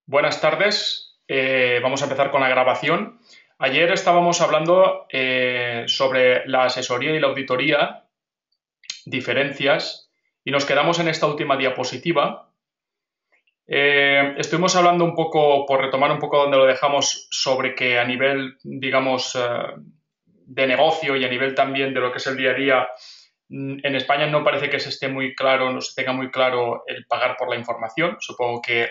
Buenas tardes, vamos a empezar con la grabación. Ayer estábamos hablando sobre la asesoría y la auditoría, diferencias, y nos quedamos en esta última diapositiva. Estuvimos hablando un poco, por retomar un poco donde lo dejamos, sobre que a nivel, digamos, de negocio y a nivel también de lo que es el día a día, en España no parece que se esté muy claro, no se tenga muy claro el pagar por la información. Supongo que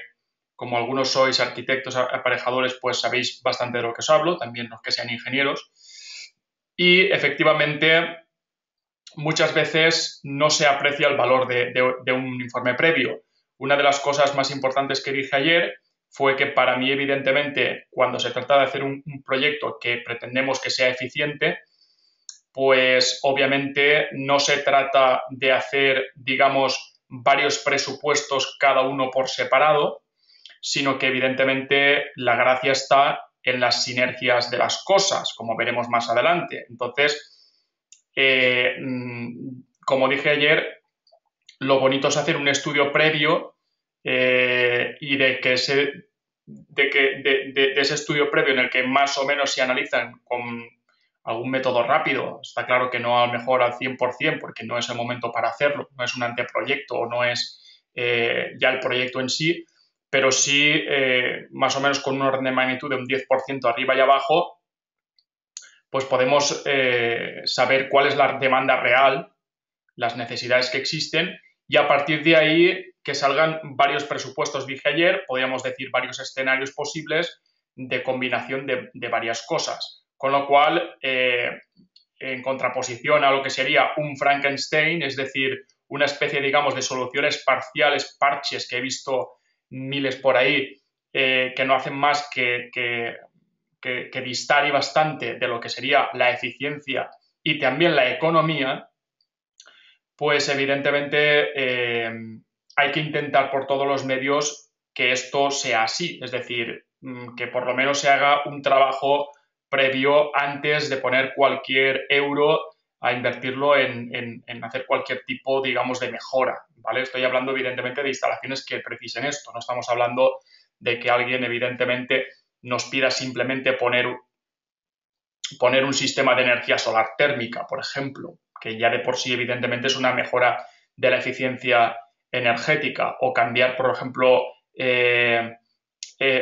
como algunos sois arquitectos aparejadores, pues sabéis bastante de lo que os hablo, también los que sean ingenieros. Y efectivamente, muchas veces no se aprecia el valor de un informe previo. Una de las cosas más importantes que dije ayer fue que para mí, evidentemente, cuando se trata de hacer un proyecto que pretendemos que sea eficiente, pues obviamente no se trata de hacer, digamos, varios presupuestos cada uno por separado, sino que evidentemente la gracia está en las sinergias de las cosas, como veremos más adelante. Entonces, como dije ayer, lo bonito es hacer un estudio previo y de ese estudio previo en el que más o menos se analizan con algún método rápido. Está claro que no a lo mejor al 100%, porque no es el momento para hacerlo, no es un anteproyecto o no es ya el proyecto en sí, pero sí más o menos con un orden de magnitud de un 10% arriba y abajo, pues podemos saber cuál es la demanda real, las necesidades que existen, y a partir de ahí que salgan varios presupuestos, dije ayer, podríamos decir varios escenarios posibles de combinación de varias cosas. Con lo cual, en contraposición a lo que sería un Frankenstein, es decir, una especie, digamos, de soluciones parciales, parches que he visto miles por ahí, que no hacen más que distar y bastante de lo que sería la eficiencia y también la economía, pues evidentemente hay que intentar por todos los medios que esto sea así, es decir, que por lo menos se haga un trabajo previo antes de poner cualquier euro a invertirlo en hacer cualquier tipo, digamos, de mejora, ¿vale? Estoy hablando evidentemente de instalaciones que precisen esto, no estamos hablando de que alguien evidentemente nos pida simplemente poner un sistema de energía solar térmica, por ejemplo, que ya de por sí evidentemente es una mejora de la eficiencia energética, o cambiar, por ejemplo,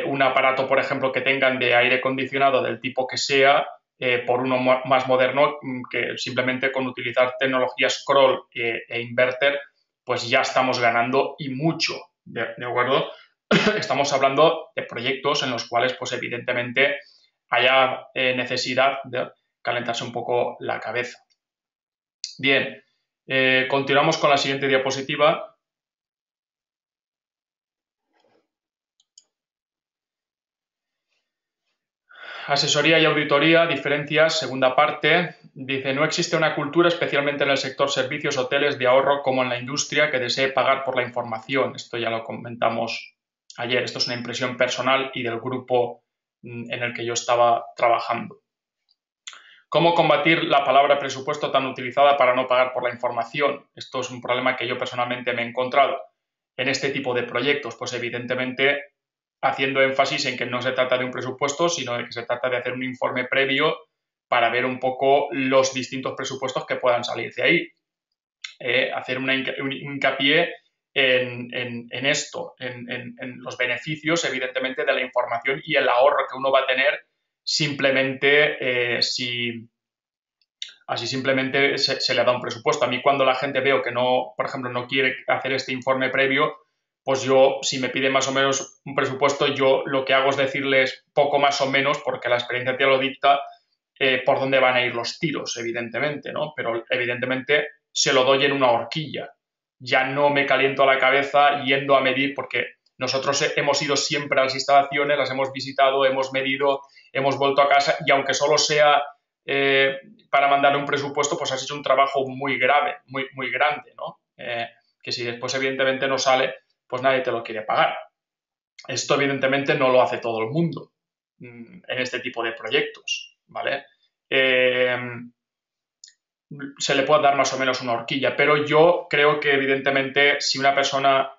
un aparato, por ejemplo, que tengan de aire acondicionado del tipo que sea, por uno más moderno, que simplemente con utilizar tecnologías scroll e inverter, pues ya estamos ganando y mucho, ¿de acuerdo? Estamos hablando de proyectos en los cuales, pues evidentemente, haya necesidad de calentarse un poco la cabeza. Bien, continuamos con la siguiente diapositiva. Asesoría y auditoría, diferencias, segunda parte. Dice, no existe una cultura, especialmente en el sector servicios, hoteles, de ahorro como en la industria, que desee pagar por la información. Esto ya lo comentamos ayer. Esto es una impresión personal y del grupo en el que yo estaba trabajando. ¿Cómo combatir la palabra presupuesto tan utilizada para no pagar por la información? Esto es un problema que yo personalmente me he encontrado en este tipo de proyectos. Pues evidentemente haciendo énfasis en que no se trata de un presupuesto, sino de que se trata de hacer un informe previo para ver un poco los distintos presupuestos que puedan salir de ahí. Hacer un hincapié en esto, en los beneficios, evidentemente, de la información y el ahorro que uno va a tener simplemente si así simplemente se le da un presupuesto. A mí, cuando la gente veo que no, por ejemplo, no quiere hacer este informe previo, pues yo, si me pide más o menos un presupuesto, yo lo que hago es decirles poco más o menos, porque la experiencia te lo dicta, por dónde van a ir los tiros, evidentemente, ¿no? Pero evidentemente se lo doy en una horquilla. Ya no me caliento la cabeza yendo a medir, porque nosotros hemos ido siempre a las instalaciones, las hemos visitado, hemos medido, hemos vuelto a casa, y aunque solo sea para mandarle un presupuesto, pues has hecho un trabajo muy grave, muy grande, ¿no? Que si después evidentemente no sale, pues nadie te lo quiere pagar. Esto evidentemente no lo hace todo el mundo en este tipo de proyectos, ¿vale? Se le puede dar más o menos una horquilla, pero yo creo que evidentemente si una persona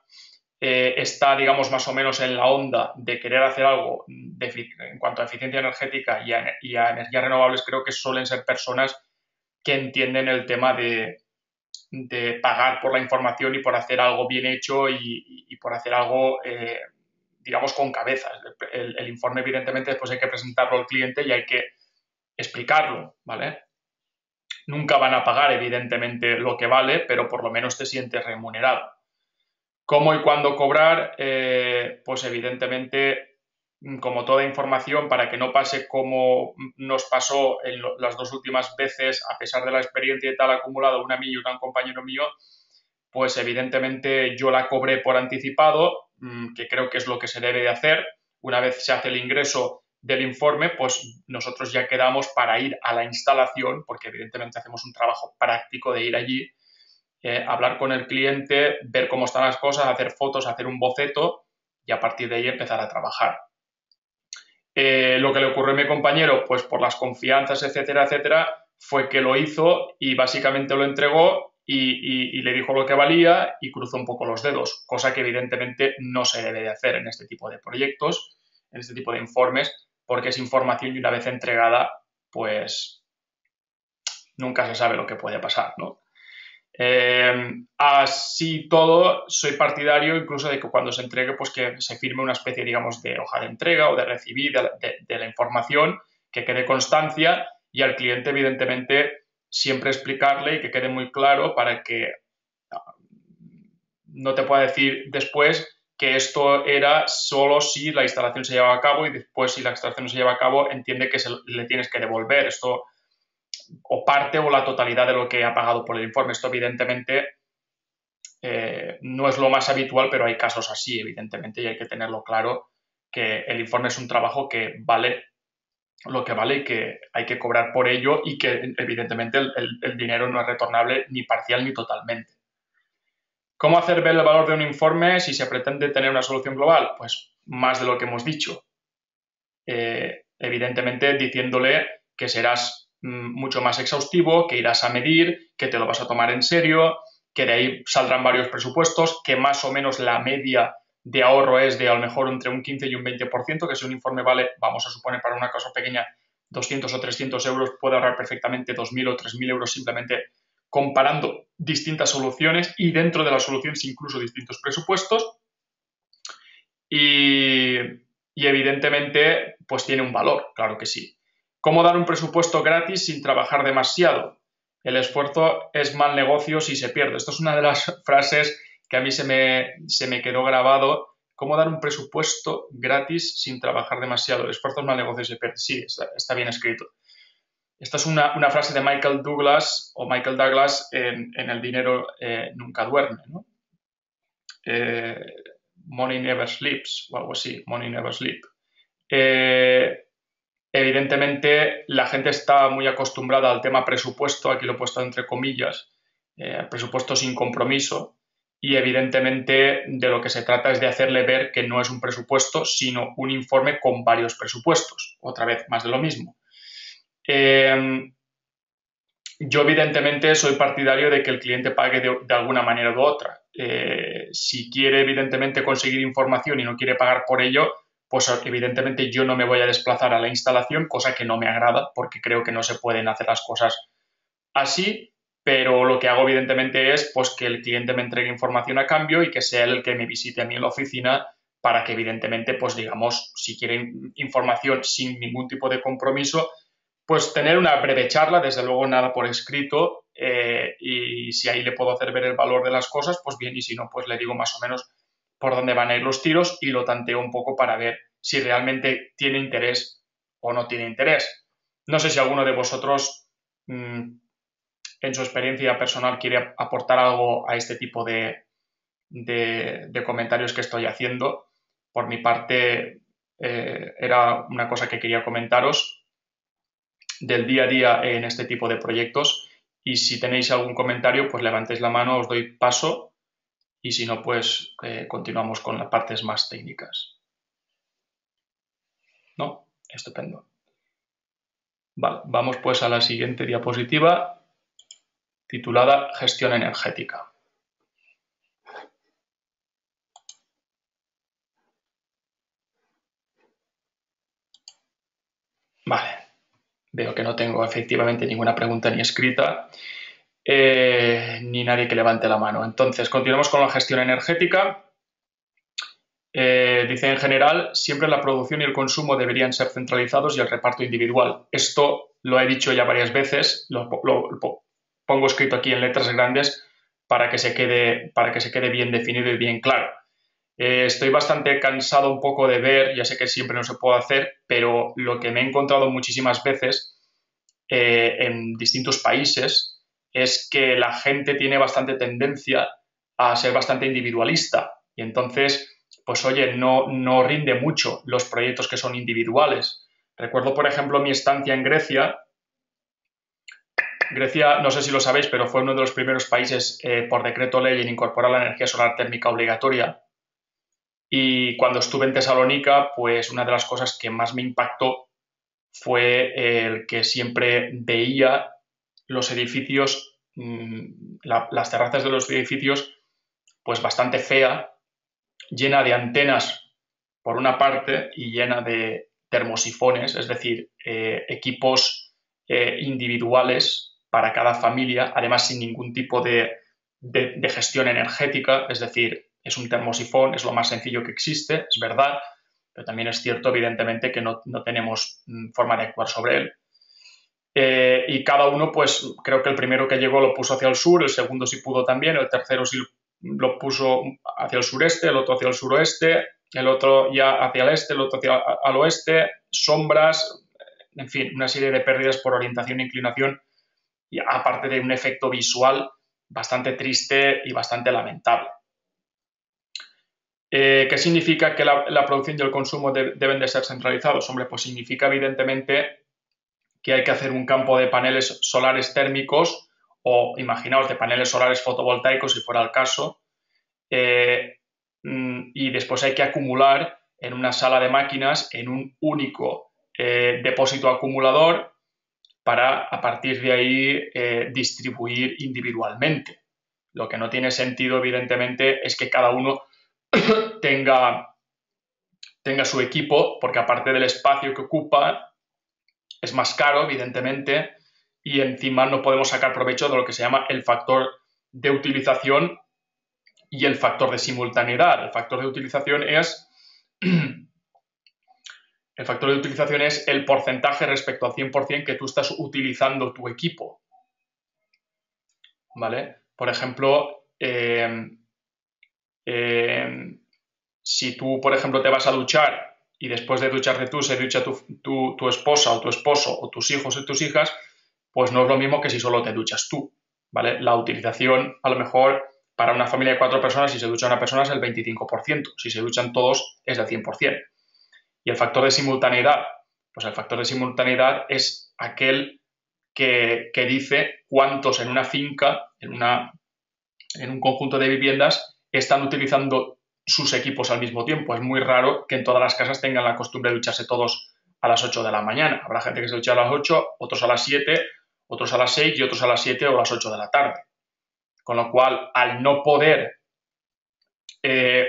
está, digamos, más o menos en la onda de querer hacer algo en cuanto a eficiencia energética y a energías renovables, creo que suelen ser personas que entienden el tema de pagar por la información y por hacer algo bien hecho y por hacer algo, digamos, con cabeza. El informe, evidentemente, después hay que presentarlo al cliente y hay que explicarlo, ¿vale? Nunca van a pagar, evidentemente, lo que vale, pero por lo menos te sientes remunerado. ¿Cómo y cuándo cobrar? Pues evidentemente, como toda información, para que no pase como nos pasó en las dos últimas veces, a pesar de la experiencia y tal acumulado, una a mí y una a un compañero mío, pues evidentemente yo la cobré por anticipado, que creo que es lo que se debe de hacer. Una vez se hace el ingreso del informe, pues nosotros ya quedamos para ir a la instalación, porque evidentemente hacemos un trabajo práctico de ir allí, hablar con el cliente, ver cómo están las cosas, hacer fotos, hacer un boceto y a partir de ahí empezar a trabajar. Lo que le ocurrió a mi compañero, pues por las confianzas, etcétera, etcétera, fue que lo hizo y básicamente lo entregó y le dijo lo que valía y cruzó un poco los dedos, cosa que evidentemente no se debe de hacer en este tipo de proyectos, en este tipo de informes, porque es información y una vez entregada, pues nunca se sabe lo que puede pasar, ¿no? Así todo, soy partidario incluso de que cuando se entregue, pues que se firme una especie, digamos, de hoja de entrega o de recibir de la información, que quede constancia y al cliente, evidentemente, siempre explicarle y que quede muy claro para que no te pueda decir después que esto era solo si la instalación se lleva a cabo y después si la instalación no se lleva a cabo entiende que le tienes que devolver esto o parte o la totalidad de lo que ha pagado por el informe. Esto evidentemente no es lo más habitual, pero hay casos así, evidentemente, y hay que tenerlo claro que el informe es un trabajo que vale lo que vale y que hay que cobrar por ello y que evidentemente el dinero no es retornable ni parcial ni totalmente. ¿Cómo hacer ver el valor de un informe si se pretende tener una solución global? Pues más de lo que hemos dicho. Evidentemente diciéndole que serás mucho más exhaustivo, que irás a medir, que te lo vas a tomar en serio, que de ahí saldrán varios presupuestos, que más o menos la media de ahorro es de a lo mejor entre un 15 y un 20%, que si un informe vale, vamos a suponer para una cosa pequeña, 200 o 300 euros, puede ahorrar perfectamente 2.000 o 3.000 euros simplemente comparando distintas soluciones y dentro de las soluciones incluso distintos presupuestos. Y evidentemente pues tiene un valor, claro que sí. ¿Cómo dar un presupuesto gratis sin trabajar demasiado? El esfuerzo es mal negocio si se pierde. Esto es una de las frases que a mí se me quedó grabado. ¿Cómo dar un presupuesto gratis sin trabajar demasiado? El esfuerzo es mal negocio si se pierde. Sí, está bien escrito. Esta es una frase de Michael Douglas en El dinero nunca duerme, ¿no? Money Never Sleeps o algo así, Money Never Sleep. Evidentemente, la gente está muy acostumbrada al tema presupuesto, aquí lo he puesto entre comillas, presupuesto sin compromiso, y evidentemente de lo que se trata es de hacerle ver que no es un presupuesto, sino un informe con varios presupuestos. Otra vez, más de lo mismo. Yo evidentemente soy partidario de que el cliente pague de alguna manera u otra. Si quiere evidentemente conseguir información y no quiere pagar por ello, pues evidentemente yo no me voy a desplazar a la instalación, cosa que no me agrada porque creo que no se pueden hacer las cosas así, pero lo que hago evidentemente es pues que el cliente me entregue información a cambio y que sea él el que me visite a mí en la oficina para que evidentemente pues digamos si quieren información sin ningún tipo de compromiso pues tener una breve charla, desde luego nada por escrito, y si ahí le puedo hacer ver el valor de las cosas, pues bien, y si no, pues le digo más o menos por dónde van a ir los tiros y lo tanteo un poco para ver si realmente tiene interés o no tiene interés. No sé si alguno de vosotros, en su experiencia personal, quiere aportar algo a este tipo de comentarios que estoy haciendo. Por mi parte, era una cosa que quería comentaros del día a día en este tipo de proyectos y si tenéis algún comentario pues levantéis la mano, os doy paso y si no pues continuamos con las partes más técnicas. ¿No? Estupendo. Vale, vamos pues a la siguiente diapositiva titulada Gestión energética. Vale, veo que no tengo efectivamente ninguna pregunta ni escrita, ni nadie que levante la mano. Entonces, continuemos con la gestión energética. Dice, en general, siempre la producción y el consumo deberían ser centralizados y el reparto individual. Esto lo he dicho ya varias veces, lo pongo escrito aquí en letras grandes para que se quede bien definido y bien claro. Estoy bastante cansado un poco de ver, ya sé que siempre no se puede hacer, pero lo que me he encontrado muchísimas veces en distintos países es que la gente tiene bastante tendencia a ser bastante individualista y entonces, pues oye, no rinde mucho los proyectos que son individuales. Recuerdo, por ejemplo, mi estancia en Grecia. Grecia, no sé si lo sabéis, pero fue uno de los primeros países por decreto ley en incorporar la energía solar térmica obligatoria. Y cuando estuve en Tesalónica, pues una de las cosas que más me impactó fue el que siempre veía los edificios, las terrazas de los edificios, pues bastante fea, llena de antenas por una parte y llena de termosifones, es decir, equipos individuales para cada familia, además sin ningún tipo de gestión energética, es decir, es un termosifón, es lo más sencillo que existe, es verdad, pero también es cierto, evidentemente, que no tenemos forma de actuar sobre él. Y cada uno, pues creo que el primero que llegó lo puso hacia el sur, el segundo sí pudo también, el tercero sí lo puso hacia el sureste, el otro hacia el suroeste, el otro ya hacia el este, el otro hacia al oeste, sombras, en fin, una serie de pérdidas por orientación e inclinación, y aparte de un efecto visual bastante triste y bastante lamentable. ¿Qué significa que la producción y el consumo deben de ser centralizados? Hombre, pues significa evidentemente que hay que hacer un campo de paneles solares térmicos o, imaginaos, de paneles solares fotovoltaicos, si fuera el caso, y después hay que acumular en una sala de máquinas en un único depósito acumulador para, a partir de ahí, distribuir individualmente. Lo que no tiene sentido, evidentemente, es que cada uno tenga su equipo, porque aparte del espacio que ocupa, es más caro, evidentemente, y encima no podemos sacar provecho de lo que se llama el factor de utilización y el factor de simultaneidad. El factor de utilización es el porcentaje respecto al 100% que tú estás utilizando tu equipo. ¿Vale? Por ejemplo, si tú, por ejemplo, te vas a duchar y después de ducharte tú se ducha tu esposa o tu esposo o tus hijos o tus hijas, pues no es lo mismo que si solo te duchas tú, ¿vale? La utilización, a lo mejor, para una familia de 4 personas, si se ducha una persona es el 25%, si se duchan todos es del 100%. Y el factor de simultaneidad, pues el factor de simultaneidad es aquel que dice cuántos en una finca, en un conjunto de viviendas, están utilizando sus equipos al mismo tiempo. Es muy raro que en todas las casas tengan la costumbre de ducharse todos a las 8 de la mañana. Habrá gente que se ducha a las 8, otros a las 7, otros a las 6 y otros a las 7 o a las 8 de la tarde. Con lo cual, al no poder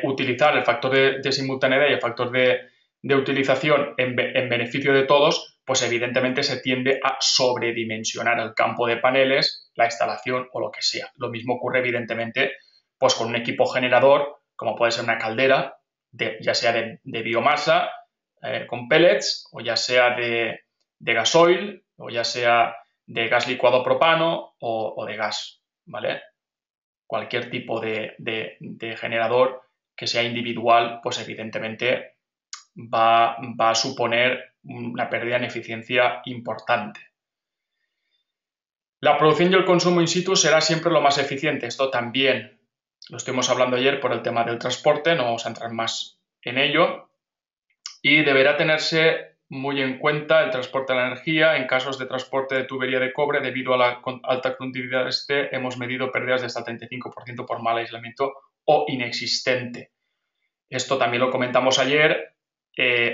utilizar el factor de simultaneidad y el factor de utilización en beneficio de todos, pues evidentemente se tiende a sobredimensionar el campo de paneles, la instalación o lo que sea. Lo mismo ocurre evidentemente pues con un equipo generador, como puede ser una caldera, ya sea de biomasa, con pellets, o ya sea de gasoil, o ya sea de gas licuado propano o de gas, ¿vale? Cualquier tipo de generador que sea individual, pues evidentemente va a suponer una pérdida en eficiencia importante. La producción y el consumo in situ será siempre lo más eficiente. Esto también lo estuvimos hablando ayer por el tema del transporte, no vamos a entrar más en ello. Y deberá tenerse muy en cuenta el transporte de la energía. En casos de transporte de tubería de cobre, debido a la alta conductividad de este, hemos medido pérdidas de hasta el 35% por mal aislamiento o inexistente. Esto también lo comentamos ayer.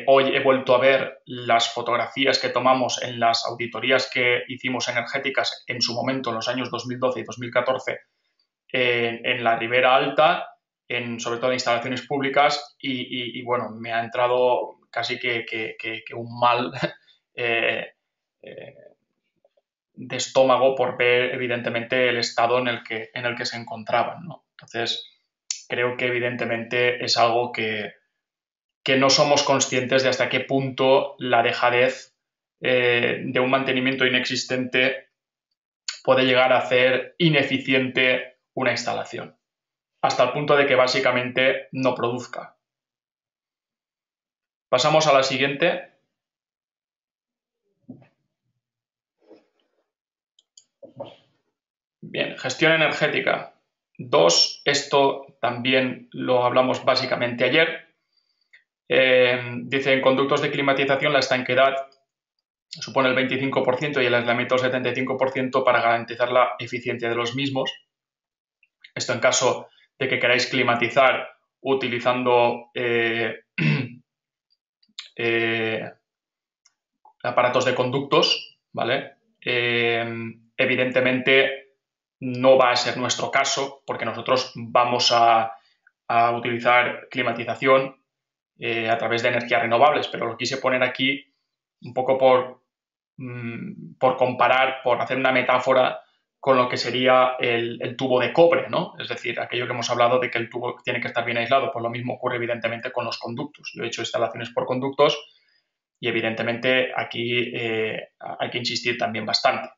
Hoy he vuelto a ver las fotografías que tomamos en las auditorías que hicimos energéticas en su momento, en los años 2012 y 2014, en la Ribera Alta, sobre todo en instalaciones públicas, y bueno, me ha entrado casi que un mal de estómago por ver evidentemente el estado en el que se encontraban, ¿no? Entonces, creo que evidentemente es algo que no somos conscientes de hasta qué punto la dejadez de un mantenimiento inexistente puede llegar a hacer ineficiente una instalación, hasta el punto de que básicamente no produzca. Pasamos a la siguiente. Bien, gestión energética. 2, esto también lo hablamos básicamente ayer. Dice, en conductos de climatización la estanqueidad supone el 25% y el aislamiento el 75% para garantizar la eficiencia de los mismos. Esto en caso de que queráis climatizar utilizando aparatos de conductos, ¿vale? Evidentemente no va a ser nuestro caso porque nosotros vamos a utilizar climatización a través de energías renovables, pero lo quise poner aquí un poco por comparar, por hacer una metáfora con lo que sería el tubo de cobre, ¿no? Es decir, aquello que hemos hablado de que el tubo tiene que estar bien aislado, pues lo mismo ocurre evidentemente con los conductos. Yo he hecho instalaciones por conductos y evidentemente aquí hay que insistir también bastante.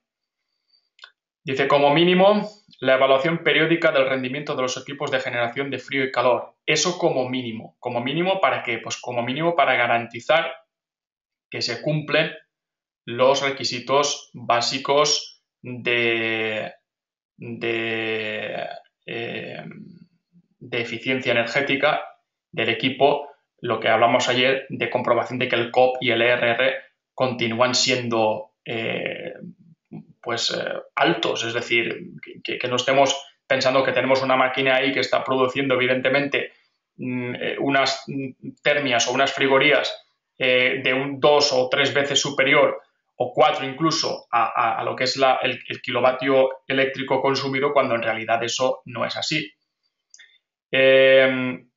Dice, como mínimo, la evaluación periódica del rendimiento de los equipos de generación de frío y calor. Eso como mínimo. ¿Como mínimo para qué? Pues como mínimo para garantizar que se cumplen los requisitos básicos de eficiencia energética del equipo, lo que hablamos ayer de comprobación de que el COP y el ERR continúan siendo altos, es decir, que no estemos pensando que tenemos una máquina ahí que está produciendo evidentemente unas termias o unas frigorías de un 2 o 3 veces superior o 4 incluso a lo que es el kilovatio eléctrico consumido, cuando en realidad eso no es así. El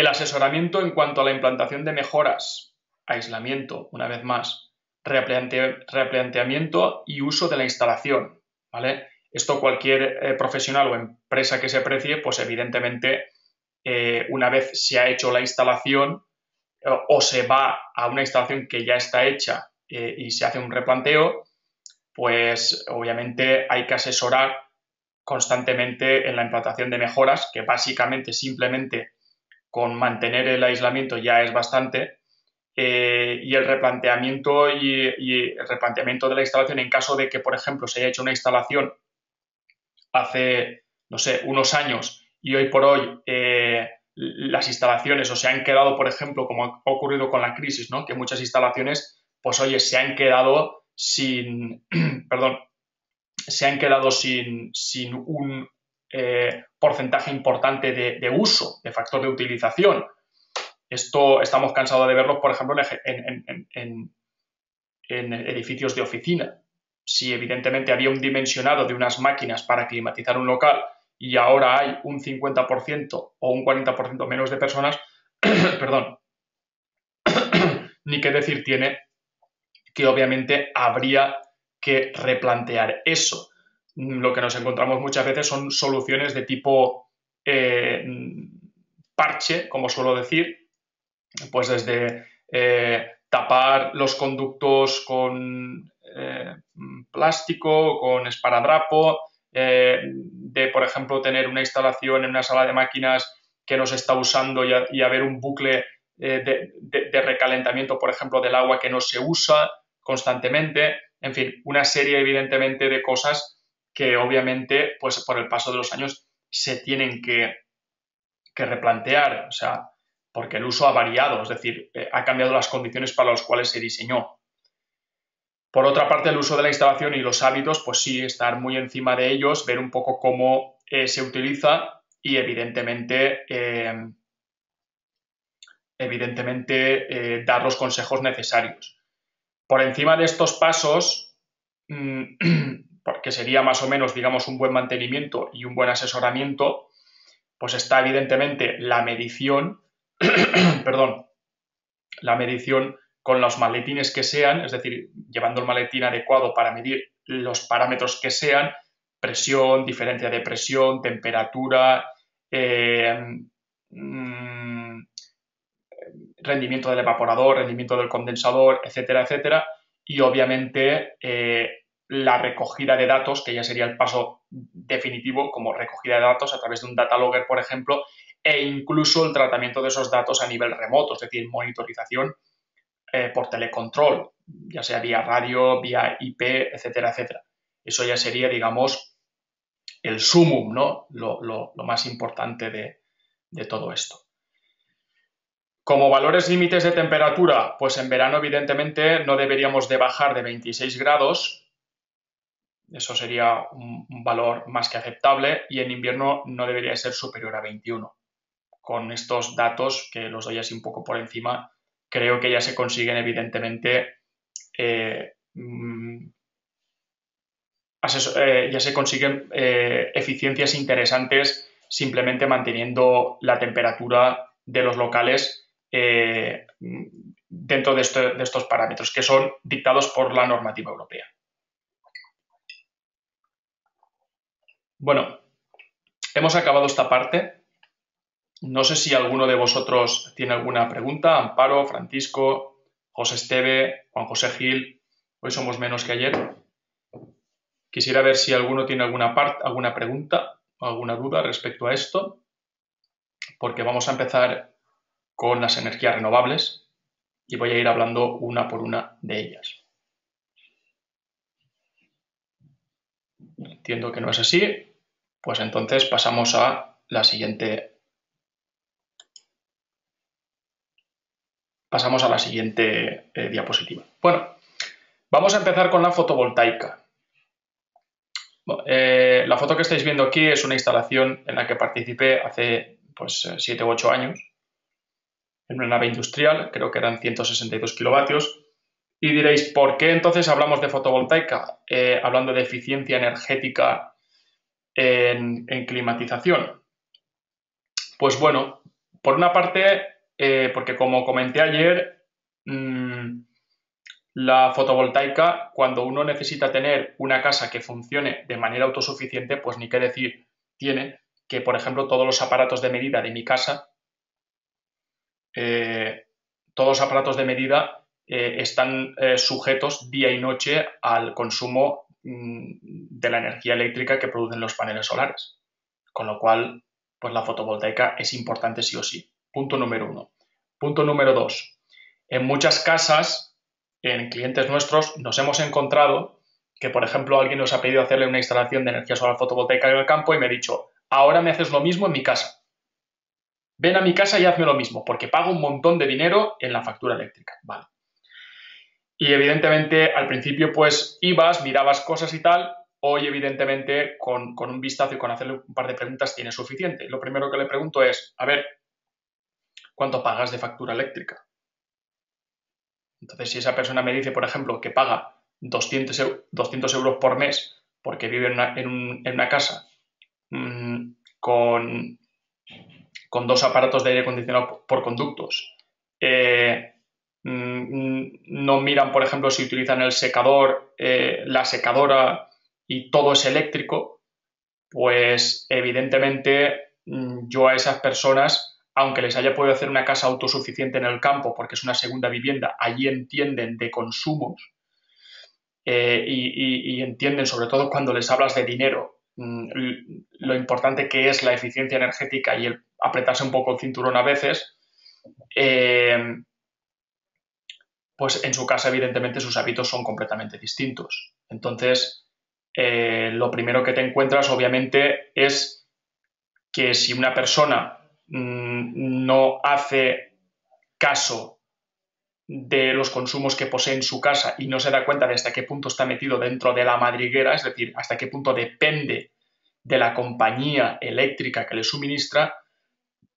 asesoramiento en cuanto a la implantación de mejoras, aislamiento, una vez más, replanteamiento y uso de la instalación, ¿vale? Esto cualquier profesional o empresa que se precie, pues evidentemente una vez se ha hecho la instalación o se va a una instalación que ya está hecha y se hace un replanteo, pues obviamente hay que asesorar constantemente en la implantación de mejoras, que básicamente simplemente con mantener el aislamiento ya es bastante, y el replanteamiento y el replanteamiento de la instalación en caso de que, por ejemplo, se haya hecho una instalación hace, no sé, unos años y hoy por hoy las instalaciones o se han quedado, por ejemplo, como ha ocurrido con la crisis, ¿no? Que muchas instalaciones, pues oye, se han quedado sin, perdón, se han quedado sin un porcentaje importante de uso, de factor de utilización. Esto estamos cansados de verlo, por ejemplo, en edificios de oficina. Si evidentemente había un dimensionado de unas máquinas para climatizar un local y ahora hay un 50% o un 40% menos de personas, perdón, ni qué decir tiene que obviamente habría que replantear eso. Lo que nos encontramos muchas veces son soluciones de tipo parche, como suelo decir, pues desde tapar los conductos con plástico, con esparadrapo, de, por ejemplo, tener una instalación en una sala de máquinas que no se está usando y haber un bucle de recalentamiento, por ejemplo, del agua que no se usa constantemente. En fin, una serie, evidentemente, de cosas que, obviamente, pues por el paso de los años se tienen que replantear, o sea, porque el uso ha variado, es decir, ha cambiado las condiciones para las cuales se diseñó. Por otra parte, el uso de la instalación y los hábitos, pues sí, estar muy encima de ellos, ver un poco cómo se utiliza y evidentemente dar los consejos necesarios. Por encima de estos pasos, porque sería más o menos, digamos, un buen mantenimiento y un buen asesoramiento, pues está evidentemente la medición, perdón, la medición con los maletines que sean, es decir, llevando el maletín adecuado para medir los parámetros que sean, presión, diferencia de presión, temperatura, rendimiento del evaporador, rendimiento del condensador, etcétera, etcétera, y obviamente la recogida de datos, que ya sería el paso definitivo, como recogida de datos a través de un data logger, por ejemplo, e incluso el tratamiento de esos datos a nivel remoto, es decir, monitorización por telecontrol, ya sea vía radio, vía IP, etcétera, etcétera. Eso ya sería, digamos, el sumum, ¿no? Lo más importante de todo esto. Como valores límites de temperatura, pues en verano evidentemente no deberíamos de bajar de 26 grados, eso sería un valor más que aceptable, y en invierno no debería ser superior a 21. Con estos datos, que los doy así un poco por encima, creo que ya se consiguen evidentemente ya se consiguen eficiencias interesantes simplemente manteniendo la temperatura de los locales dentro de estos parámetros que son dictados por la normativa europea. Bueno, hemos acabado esta parte. No sé si alguno de vosotros tiene alguna pregunta. Amparo, Francisco, José Esteve, Juan José Gil. Hoy somos menos que ayer. Quisiera ver si alguno tiene alguna pregunta o alguna duda respecto a esto, porque vamos a empezar con las energías renovables y voy a ir hablando una por una de ellas. Entiendo que no es así, pues entonces pasamos a la siguiente. Pasamos a la siguiente diapositiva. Bueno, vamos a empezar con la fotovoltaica. La foto que estáis viendo aquí es una instalación en la que participé hace 7 u 8 años en una nave industrial, creo que eran 162 kilovatios. Y diréis, ¿por qué entonces hablamos de fotovoltaica? Hablando de eficiencia energética en climatización. Pues bueno, por una parte, porque como comenté ayer, la fotovoltaica, cuando uno necesita tener una casa que funcione de manera autosuficiente, pues ni qué decir tiene que, por ejemplo, todos los aparatos de medida de mi casa, están sujetos día y noche al consumo de la energía eléctrica que producen los paneles solares. Con lo cual, pues la fotovoltaica es importante sí o sí. Punto número 1. Punto número 2. En muchas casas, en clientes nuestros, nos hemos encontrado que, por ejemplo, alguien nos ha pedido hacerle una instalación de energía solar fotovoltaica en el campo y me ha dicho, ahora me haces lo mismo en mi casa. Ven a mi casa y hazme lo mismo, porque pago un montón de dinero en la factura eléctrica. Vale. Y evidentemente al principio pues ibas, mirabas cosas y tal. Hoy evidentemente con un vistazo y con hacerle un par de preguntas tiene suficiente. Lo primero que le pregunto es, a ver, ¿cuánto pagas de factura eléctrica? Entonces si esa persona me dice, por ejemplo, que paga 200 euros por mes porque vive en una casa con 2 aparatos de aire acondicionado por conductos, no miran, por ejemplo, si utilizan el secador, la secadora y todo es eléctrico, pues evidentemente yo a esas personas, aunque les haya podido hacer una casa autosuficiente en el campo porque es una segunda vivienda, allí entienden de consumos y entienden, sobre todo cuando les hablas de dinero, lo importante que es la eficiencia energética y el apretarse un poco el cinturón a veces, pues en su casa evidentemente sus hábitos son completamente distintos. Entonces, lo primero que te encuentras obviamente es que si una persona no hace caso de los consumos que posee en su casa y no se da cuenta de hasta qué punto está metido dentro de la madriguera, es decir, hasta qué punto depende de la compañía eléctrica que le suministra,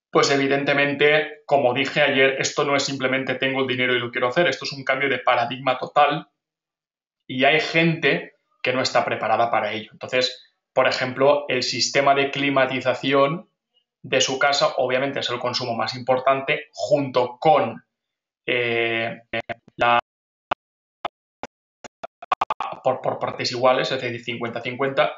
pues evidentemente, como dije ayer, esto no es simplemente tengo el dinero y lo quiero hacer, esto es un cambio de paradigma total y hay gente que no está preparada para ello. Entonces, por ejemplo, el sistema de climatización de su casa obviamente es el consumo más importante junto con por partes iguales, es decir, 50-50,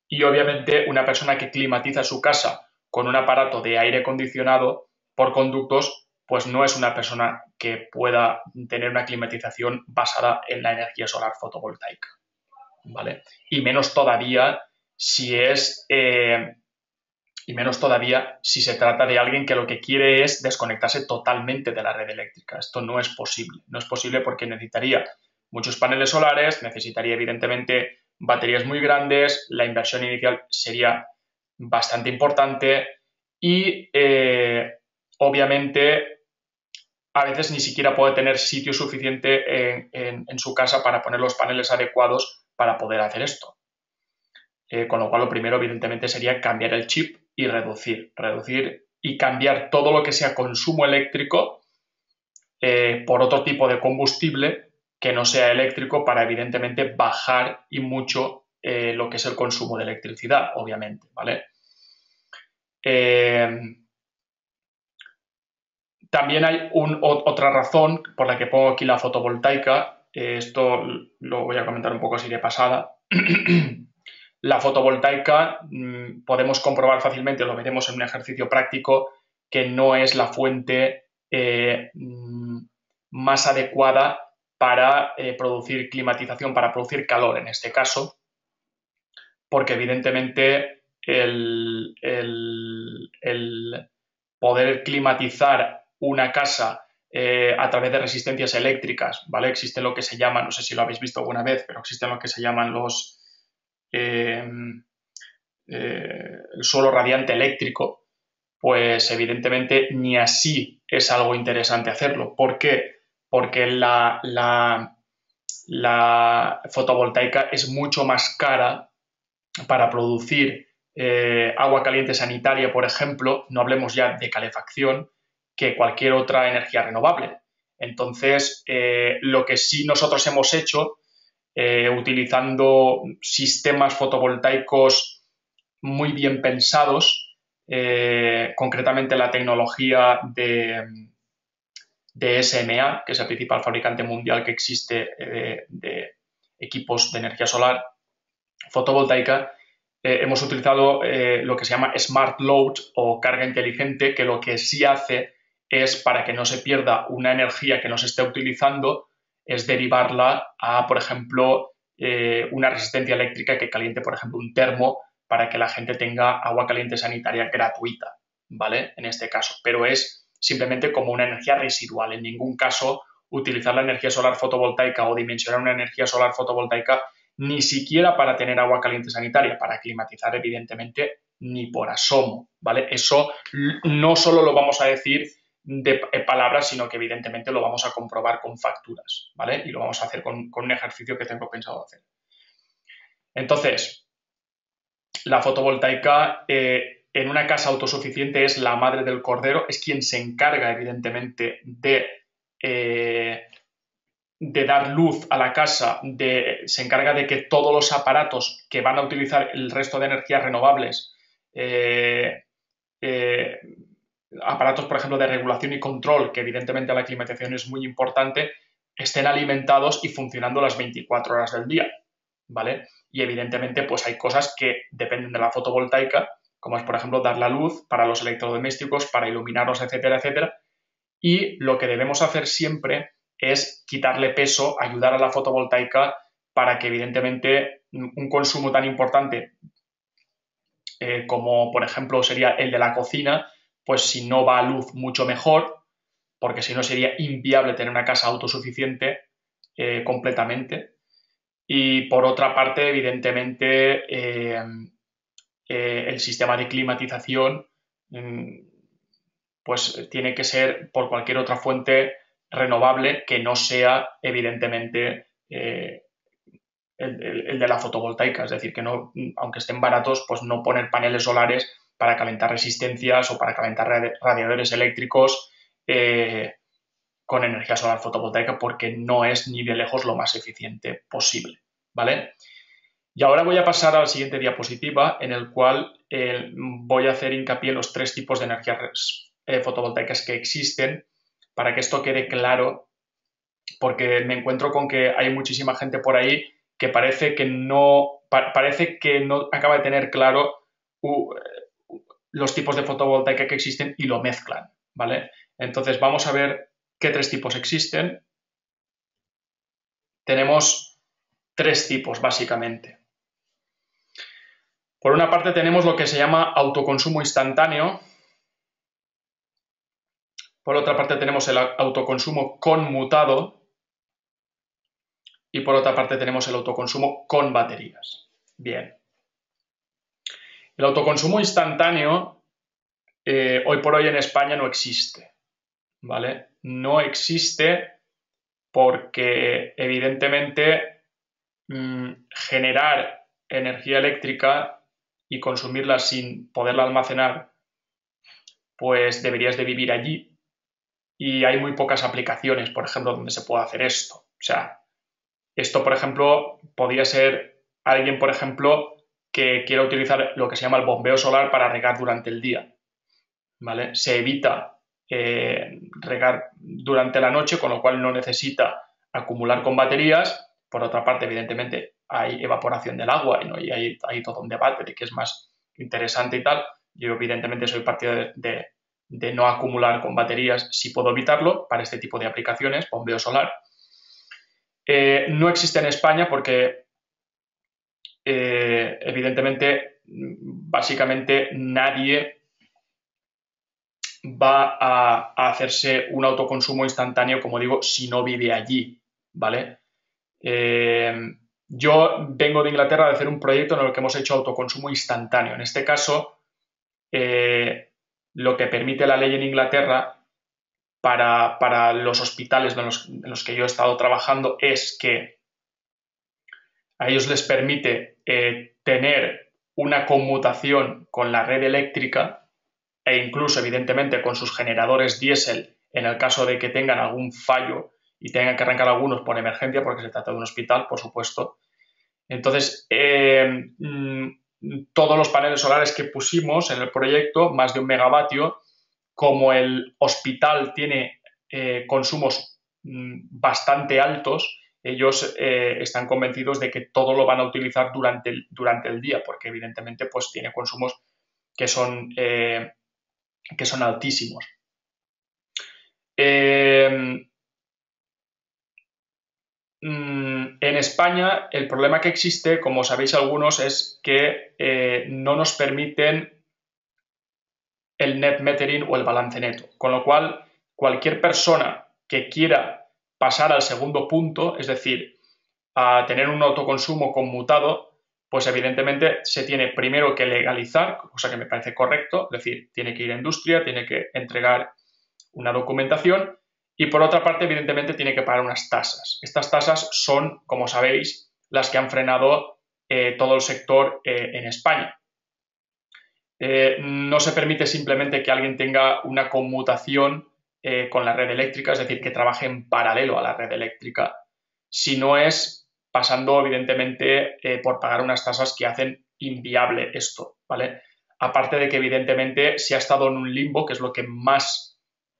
y obviamente una persona que climatiza su casa con un aparato de aire acondicionado por conductos, pues no es una persona que pueda tener una climatización basada en la energía solar fotovoltaica, ¿vale? Y menos todavía si se trata de alguien que lo que quiere es desconectarse totalmente de la red eléctrica. Esto no es posible. No es posible porque necesitaría muchos paneles solares, necesitaría evidentemente baterías muy grandes, la inversión inicial sería bastante importante y obviamente a veces ni siquiera puede tener sitio suficiente en su casa para poner los paneles adecuados para poder hacer esto. Con lo cual lo primero evidentemente sería cambiar el chip y reducir y cambiar todo lo que sea consumo eléctrico por otro tipo de combustible que no sea eléctrico para evidentemente bajar y mucho lo que es el consumo de electricidad, obviamente, ¿vale? También hay otra razón por la que pongo aquí la fotovoltaica, esto lo voy a comentar un poco así de pasada. La fotovoltaica podemos comprobar fácilmente, lo veremos en un ejercicio práctico, que no es la fuente más adecuada para producir climatización, para producir calor en este caso, porque evidentemente el poder climatizar una casa a través de resistencias eléctricas, ¿vale? Existen lo que se llama, no sé si lo habéis visto alguna vez, pero existen lo que se llaman el suelo radiante eléctrico, pues evidentemente ni así es algo interesante hacerlo. ¿Por qué? Porque la fotovoltaica es mucho más cara para producir agua caliente sanitaria, por ejemplo, no hablemos ya de calefacción, que cualquier otra energía renovable. Entonces, lo que sí nosotros hemos hecho, utilizando sistemas fotovoltaicos muy bien pensados, concretamente la tecnología de SMA, que es el principal fabricante mundial que existe de equipos de energía solar fotovoltaica, hemos utilizado lo que se llama Smart Load o carga inteligente, que lo que sí hace es, para que no se pierda una energía que no se esté utilizando, es derivarla a, por ejemplo, una resistencia eléctrica que caliente, por ejemplo, un termo para que la gente tenga agua caliente sanitaria gratuita, ¿vale? En este caso, pero es simplemente como una energía residual. En ningún caso utilizar la energía solar fotovoltaica o dimensionar una energía solar fotovoltaica ni siquiera para tener agua caliente sanitaria, para climatizar, evidentemente, ni por asomo, ¿vale? Eso no solo lo vamos a decir de palabras, sino que evidentemente lo vamos a comprobar con facturas, ¿vale? Y lo vamos a hacer con un ejercicio que tengo pensado hacer. Entonces, la fotovoltaica en una casa autosuficiente es la madre del cordero, es quien se encarga, evidentemente, de dar luz a la casa, se encarga de que todos los aparatos que van a utilizar el resto de energías renovables, aparatos, por ejemplo, de regulación y control, que evidentemente la climatización es muy importante, estén alimentados y funcionando las 24 horas del día, ¿vale? Y evidentemente pues hay cosas que dependen de la fotovoltaica, como es, por ejemplo, dar la luz para los electrodomésticos, para iluminarlos, etcétera, etcétera. Y lo que debemos hacer siempre es quitarle peso, ayudar a la fotovoltaica para que evidentemente un consumo tan importante como por ejemplo sería el de la cocina, pues si no va a luz mucho mejor, porque si no sería inviable tener una casa autosuficiente completamente. Y por otra parte, evidentemente, el sistema de climatización pues tiene que ser por cualquier otra fuente renovable que no sea, evidentemente, el de la fotovoltaica. Es decir, que no, aunque estén baratos, pues no poner paneles solares para calentar resistencias o para calentar radiadores eléctricos con energía solar fotovoltaica, porque no es ni de lejos lo más eficiente posible, ¿vale? Y ahora voy a pasar a la siguiente diapositiva, en el cual voy a hacer hincapié en los tres tipos de energías fotovoltaicas que existen, para que esto quede claro porque me encuentro con que hay muchísima gente por ahí que parece que no acaba de tener claro los tipos de fotovoltaica que existen y lo mezclan, ¿vale? Entonces vamos a ver qué tres tipos existen. Tenemos tres tipos, básicamente. Por una parte tenemos lo que se llama autoconsumo instantáneo. Por otra parte tenemos el autoconsumo conmutado. Y por otra parte tenemos el autoconsumo con baterías. Bien. El autoconsumo instantáneo, hoy por hoy en España no existe, ¿vale? No existe porque, evidentemente, generar energía eléctrica y consumirla sin poderla almacenar, pues deberías de vivir allí y hay muy pocas aplicaciones, por ejemplo, donde se pueda hacer esto. O sea, esto, por ejemplo, podría ser alguien, por ejemplo, que quiera utilizar lo que se llama el bombeo solar para regar durante el día, ¿vale? Se evita regar durante la noche, con lo cual no necesita acumular con baterías. Por otra parte, evidentemente, hay evaporación del agua y hay todo un debate de qué es más interesante y tal. Yo, evidentemente, soy partidario de no acumular con baterías si puedo evitarlo para este tipo de aplicaciones, bombeo solar. No existe en España porque, evidentemente, básicamente nadie va a hacerse un autoconsumo instantáneo, como digo, si no vive allí, ¿vale? Yo vengo de Inglaterra de hacer un proyecto en el que hemos hecho autoconsumo instantáneo. En este caso, lo que permite la ley en Inglaterra para los hospitales en los que yo he estado trabajando es que a ellos les permite tener una conmutación con la red eléctrica e incluso, evidentemente, con sus generadores diésel en el caso de que tengan algún fallo y tengan que arrancar algunos por emergencia, porque se trata de un hospital, por supuesto. Entonces, todos los paneles solares que pusimos en el proyecto, más de 1 megavatio, como el hospital tiene consumos bastante altos, ellos están convencidos de que todo lo van a utilizar durante el día, porque evidentemente pues, tiene consumos que son altísimos. En España el problema que existe, como sabéis algunos, es que no nos permiten el net metering o el balance neto, con lo cual cualquier persona que quiera pasar al segundo punto, es decir, a tener un autoconsumo conmutado, pues evidentemente se tiene primero que legalizar, cosa que me parece correcto, es decir, tiene que ir a industria, tiene que entregar una documentación y por otra parte, evidentemente, tiene que pagar unas tasas. Estas tasas son, como sabéis, las que han frenado todo el sector en España. No se permite simplemente que alguien tenga una conmutación con la red eléctrica, es decir, que trabaje en paralelo a la red eléctrica, si no es pasando, evidentemente, por pagar unas tasas que hacen inviable esto, ¿vale? Aparte de que, evidentemente, se ha estado en un limbo, que es lo que más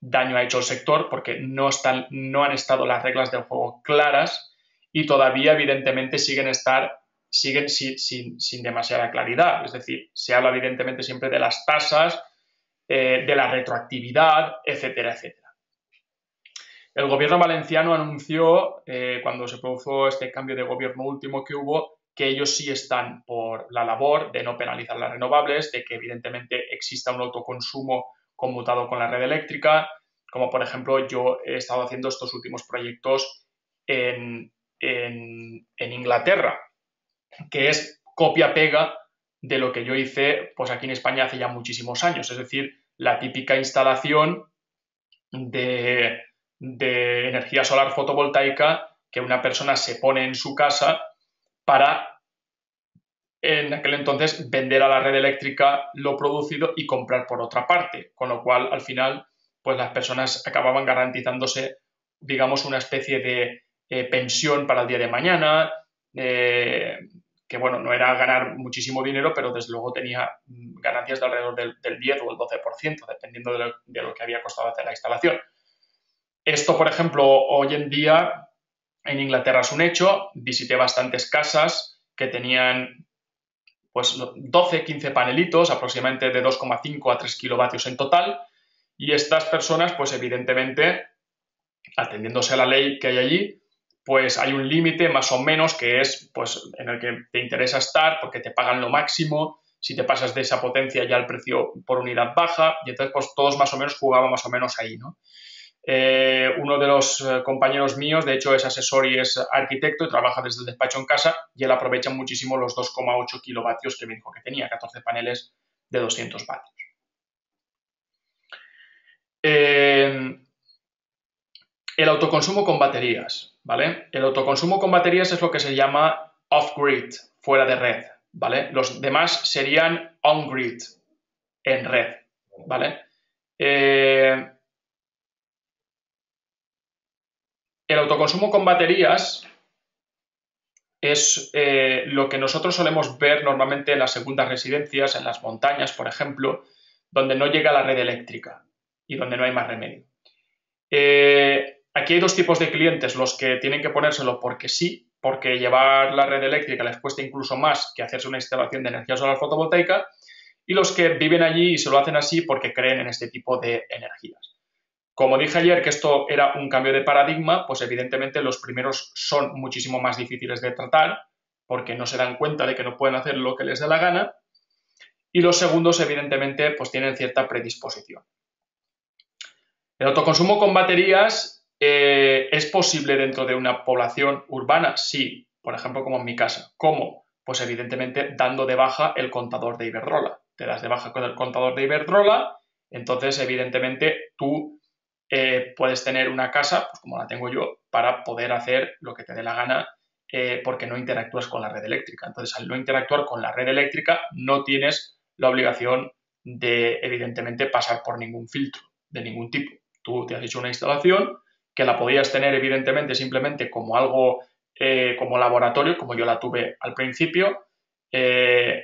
daño ha hecho el sector, porque no han estado las reglas del juego claras y todavía, evidentemente, siguen sin demasiada claridad. Es decir, se habla evidentemente siempre de las tasas, de la retroactividad, etcétera, etcétera. El gobierno valenciano anunció, cuando se produjo este cambio de gobierno último que hubo, que ellos sí están por la labor de no penalizar las renovables, de que evidentemente exista un autoconsumo conmutado con la red eléctrica, como por ejemplo yo he estado haciendo estos últimos proyectos en Inglaterra, que es copia-pega de lo que yo hice pues aquí en España hace ya muchísimos años, es decir, la típica instalación de energía solar fotovoltaica que una persona se pone en su casa para, en aquel entonces, vender a la red eléctrica lo producido y comprar por otra parte, con lo cual, al final, pues las personas acababan garantizándose, digamos, una especie de pensión para el día de mañana, que, bueno, no era ganar muchísimo dinero, pero desde luego tenía ganancias de alrededor del 10 o el 12%, dependiendo de lo que había costado hacer la instalación. Esto, por ejemplo, hoy en día en Inglaterra es un hecho. Visité bastantes casas que tenían pues 12, 15 panelitos, aproximadamente de 2,5 a 3 kilovatios en total, y estas personas, pues evidentemente, atendiéndose a la ley que hay allí, pues hay un límite más o menos que es pues en el que te interesa estar porque te pagan lo máximo. Si te pasas de esa potencia ya el precio por unidad baja, y entonces pues todos más o menos jugaban más o menos ahí, ¿no? Uno de los compañeros míos, de hecho, es asesor y es arquitecto y trabaja desde el despacho en casa, y él aprovecha muchísimo los 2,8 kilovatios que me dijo que tenía, 14 paneles de 200 vatios. El autoconsumo con baterías, ¿vale? El autoconsumo con baterías es lo que se llama off-grid, fuera de red, ¿vale? Los demás serían on-grid, en red, ¿vale? El autoconsumo con baterías es lo que nosotros solemos ver normalmente en las segundas residencias, en las montañas, por ejemplo, donde no llega la red eléctrica y donde no hay más remedio. Aquí hay dos tipos de clientes: los que tienen que ponérselo porque sí, porque llevar la red eléctrica les cuesta incluso más que hacerse una instalación de energía solar fotovoltaica, y los que viven allí y se lo hacen así porque creen en este tipo de energías. Como dije ayer que esto era un cambio de paradigma, pues evidentemente los primeros son muchísimo más difíciles de tratar porque no se dan cuenta de que no pueden hacer lo que les dé la gana, y los segundos evidentemente pues tienen cierta predisposición. El autoconsumo con baterías ¿es posible dentro de una población urbana? Sí, por ejemplo, como en mi casa. ¿Cómo? Pues evidentemente dando de baja el contador de Iberdrola. Te das de baja con el contador de Iberdrola, entonces evidentemente tú puedes tener una casa, pues como la tengo yo, para poder hacer lo que te dé la gana, porque no interactúas con la red eléctrica. Entonces, al no interactuar con la red eléctrica, no tienes la obligación de, evidentemente, pasar por ningún filtro de ningún tipo. Tú te has hecho una instalación que la podías tener, evidentemente, simplemente como algo, como laboratorio, como yo la tuve al principio,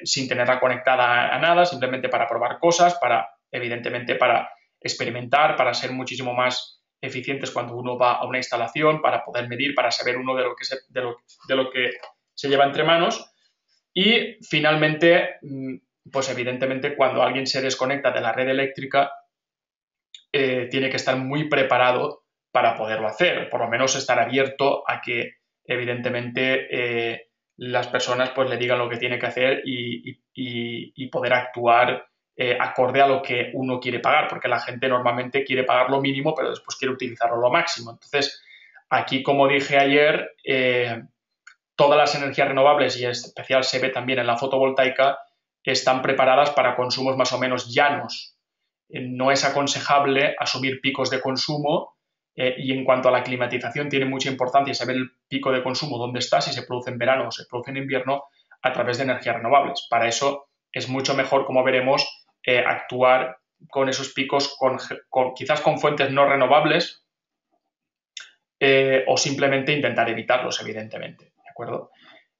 sin tenerla conectada a nada, simplemente para probar cosas, evidentemente, para experimentar, para ser muchísimo más eficientes cuando uno va a una instalación, para poder medir, para saber uno de lo que se lleva entre manos. Y finalmente, pues evidentemente, cuando alguien se desconecta de la red eléctrica, tiene que estar muy preparado para poderlo hacer, por lo menos estar abierto a que evidentemente las personas pues le digan lo que tiene que hacer y poder actuar acorde a lo que uno quiere pagar, porque la gente normalmente quiere pagar lo mínimo, pero después quiere utilizarlo lo máximo. Entonces, aquí, como dije ayer, todas las energías renovables, y en especial se ve también en la fotovoltaica, están preparadas para consumos más o menos llanos. No es aconsejable asumir picos de consumo, y en cuanto a la climatización tiene mucha importancia saber el pico de consumo, dónde está, si se produce en verano o se produce en invierno, a través de energías renovables. Para eso es mucho mejor, como veremos, actuar con esos picos quizás con fuentes no renovables, o simplemente intentar evitarlos, evidentemente, ¿de acuerdo?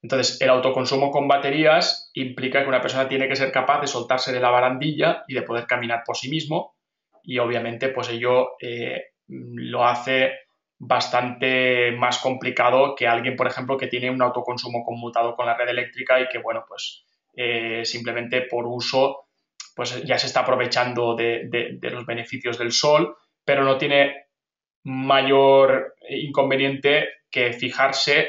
Entonces, el autoconsumo con baterías implica que una persona tiene que ser capaz de soltarse de la barandilla y de poder caminar por sí mismo, y obviamente pues ello lo hace bastante más complicado que alguien, por ejemplo, que tiene un autoconsumo conmutado con la red eléctrica y que, bueno, pues simplemente por uso pues ya se está aprovechando de los beneficios del sol, pero no tiene mayor inconveniente que fijarse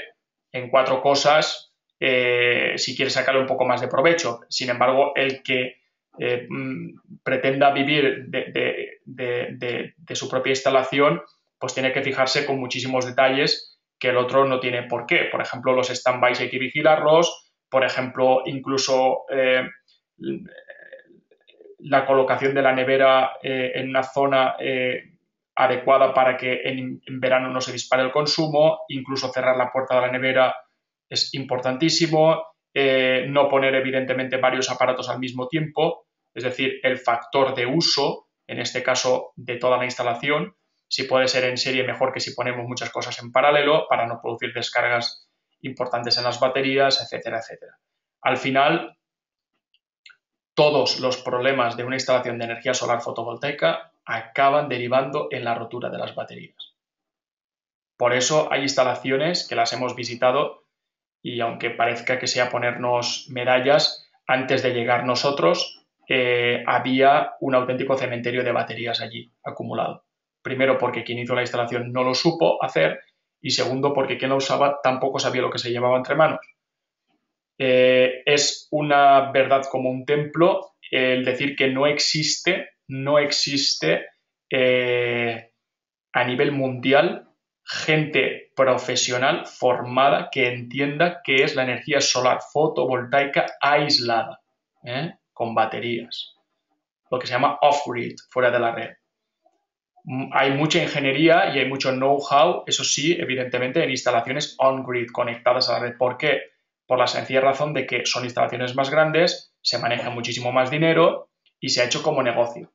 en 4 cosas si quiere sacarle un poco más de provecho. Sin embargo, el que pretenda vivir de su propia instalación, pues tiene que fijarse con muchísimos detalles que el otro no tiene por qué. Por ejemplo, los stand-bys hay que vigilarlos, por ejemplo, incluso la colocación de la nevera en una zona adecuada para que en verano no se dispare el consumo, incluso cerrar la puerta de la nevera es importantísimo, no poner evidentemente varios aparatos al mismo tiempo, es decir, el factor de uso, en este caso de toda la instalación, si puede ser en serie mejor que si ponemos muchas cosas en paralelo para no producir descargas importantes en las baterías, etcétera, etcétera. Al final, todos los problemas de una instalación de energía solar fotovoltaica acaban derivando en la rotura de las baterías. Por eso hay instalaciones que las hemos visitado y aunque parezca que sea ponernos medallas, antes de llegar nosotros había un auténtico cementerio de baterías allí acumulado. Primero porque quien hizo la instalación no lo supo hacer y segundo porque quien lo usaba tampoco sabía lo que se llevaba entre manos. Es una verdad como un templo el decir que no existe a nivel mundial gente profesional formada que entienda qué es la energía solar fotovoltaica aislada, con baterías, lo que se llama off-grid, fuera de la red. Hay mucha ingeniería y hay mucho know-how, eso sí, evidentemente, en instalaciones on-grid, conectadas a la red. ¿Por qué? Por la sencilla razón de que son instalaciones más grandes, se maneja muchísimo más dinero y se ha hecho como negocio.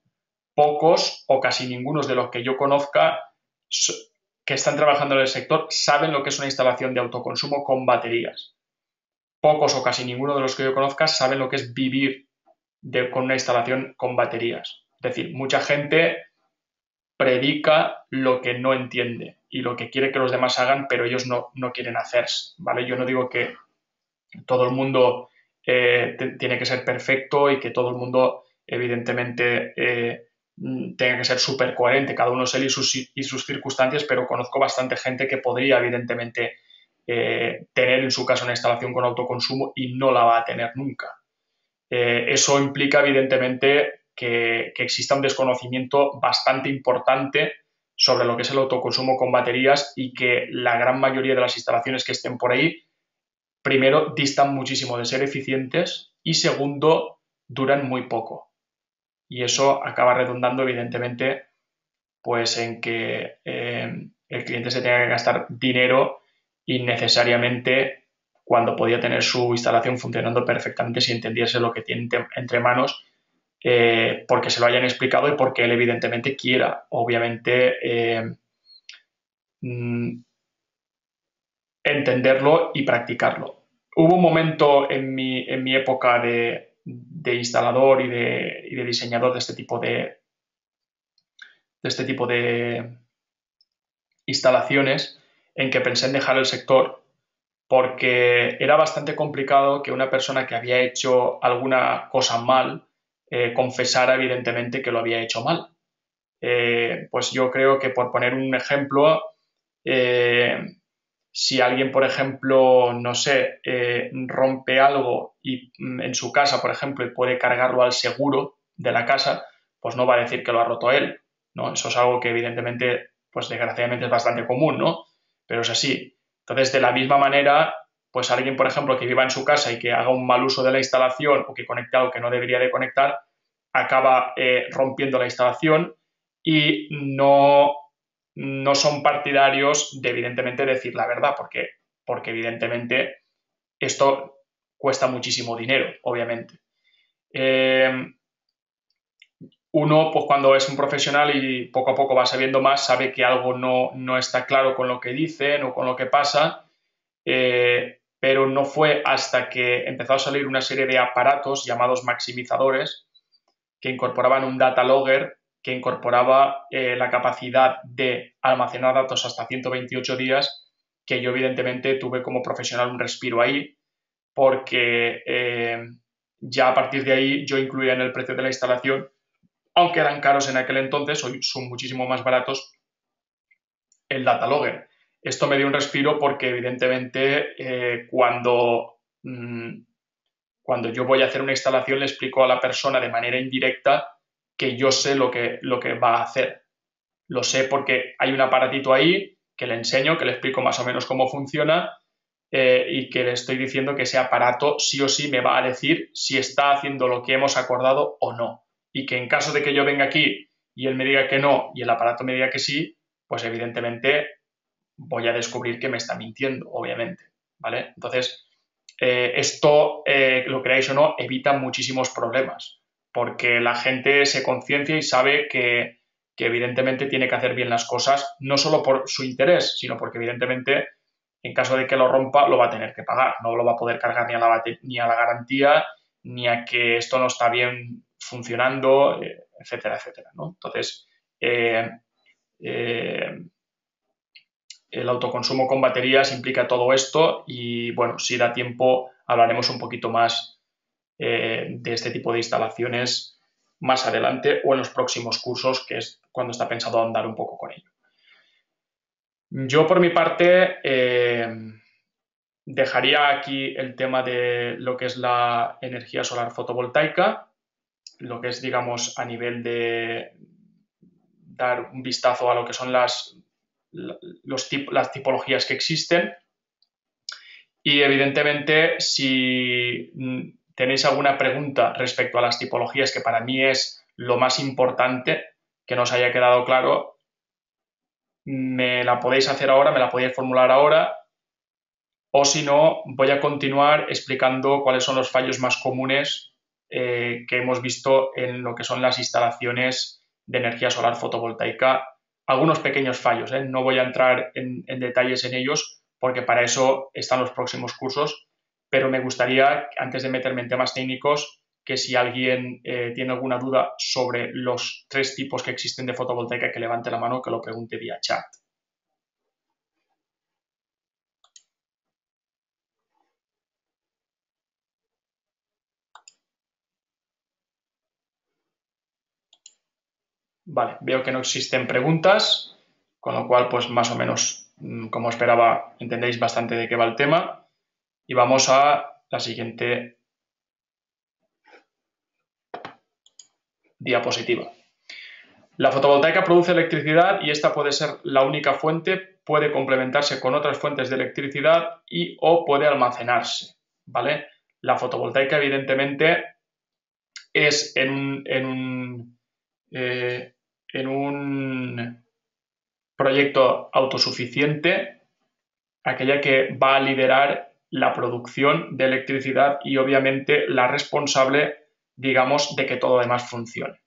Pocos o casi ninguno de los que yo conozca que están trabajando en el sector saben lo que es una instalación de autoconsumo con baterías. Pocos o casi ninguno de los que yo conozca saben lo que es vivir con una instalación con baterías. Es decir, mucha gente predica lo que no entiende y lo que quiere que los demás hagan, pero ellos no quieren hacerse, ¿vale? Yo no digo que todo el mundo tiene que ser perfecto y que todo el mundo, evidentemente, tenga que ser súper coherente, cada uno es él y sus circunstancias, pero conozco bastante gente que podría, evidentemente, tener en su casa una instalación con autoconsumo y no la va a tener nunca. Eso implica, evidentemente, que exista un desconocimiento bastante importante sobre lo que es el autoconsumo con baterías y que la gran mayoría de las instalaciones que estén por ahí, primero, distan muchísimo de ser eficientes y segundo, duran muy poco. Y eso acaba redundando, evidentemente, pues en que el cliente se tenga que gastar dinero innecesariamente cuando podía tener su instalación funcionando perfectamente si entendiese lo que tiene entre manos, porque se lo hayan explicado y porque él evidentemente quiera, obviamente, entenderlo y practicarlo. Hubo un momento en mi época de instalador y de diseñador de este tipo de instalaciones en que pensé en dejar el sector porque era bastante complicado que una persona que había hecho alguna cosa mal confesara evidentemente que lo había hecho mal. Pues yo creo que, por poner un ejemplo, si alguien, por ejemplo, no sé, rompe algo y en su casa, por ejemplo, y puede cargarlo al seguro de la casa, pues no va a decir que lo ha roto él, ¿no? Eso es algo que evidentemente, pues desgraciadamente es bastante común, ¿no? Pero es así. Entonces, de la misma manera, pues alguien, por ejemplo, que viva en su casa y que haga un mal uso de la instalación o que conecte algo que no debería de conectar, acaba rompiendo la instalación y no son partidarios de, evidentemente, decir la verdad, porque evidentemente esto cuesta muchísimo dinero, obviamente. Uno, pues cuando es un profesional y poco a poco va sabiendo más, sabe que algo no está claro con lo que dicen o con lo que pasa, pero no fue hasta que empezó a salir una serie de aparatos llamados maximizadores que incorporaban un data logger que incorporaba la capacidad de almacenar datos hasta 128 días, que yo evidentemente tuve como profesional un respiro ahí, porque ya a partir de ahí yo incluía en el precio de la instalación, aunque eran caros en aquel entonces, hoy son muchísimo más baratos, el data logger. Esto me dio un respiro porque evidentemente cuando yo voy a hacer una instalación le explico a la persona de manera indirecta que yo sé lo que va a hacer. Lo sé porque hay un aparatito ahí que le enseño, que le explico más o menos cómo funciona y que le estoy diciendo que ese aparato sí o sí me va a decir si está haciendo lo que hemos acordado o no. Y que en caso de que yo venga aquí y él me diga que no y el aparato me diga que sí, pues evidentemente voy a descubrir que me está mintiendo, obviamente, ¿vale? Entonces, esto, lo creáis o no, evita muchísimos problemas, porque la gente se conciencia y sabe que evidentemente tiene que hacer bien las cosas, no solo por su interés, sino porque evidentemente en caso de que lo rompa lo va a tener que pagar, no lo va a poder cargar ni a la garantía, ni a que esto no está bien funcionando, etcétera, etcétera, ¿no? Entonces, el autoconsumo con baterías implica todo esto y, bueno, si da tiempo hablaremos un poquito más de este tipo de instalaciones más adelante o en los próximos cursos, que es cuando está pensado andar un poco con ello. Yo, por mi parte, dejaría aquí el tema de lo que es la energía solar fotovoltaica, lo que es, digamos, a nivel de dar un vistazo a lo que son las tipologías que existen. Y, evidentemente, si tenéis alguna pregunta respecto a las tipologías, que para mí es lo más importante que nos haya quedado claro, me la podéis hacer ahora, me la podéis formular ahora, o si no, voy a continuar explicando cuáles son los fallos más comunes que hemos visto en lo que son las instalaciones de energía solar fotovoltaica. Algunos pequeños fallos, no voy a entrar en detalles en ellos porque para eso están los próximos cursos, pero me gustaría, antes de meterme en temas técnicos, que si alguien tiene alguna duda sobre los 3 tipos que existen de fotovoltaica, que levante la mano, que lo pregunte vía chat. Vale, veo que no existen preguntas, con lo cual, pues más o menos, como esperaba, entendéis bastante de qué va el tema. Y vamos a la siguiente diapositiva. La fotovoltaica produce electricidad y esta puede ser la única fuente, puede complementarse con otras fuentes de electricidad y o puede almacenarse, ¿vale? La fotovoltaica, evidentemente, es en un proyecto autosuficiente, aquella que va a liderar la producción de electricidad y, obviamente, la responsable, digamos, de que todo lo demás funcione.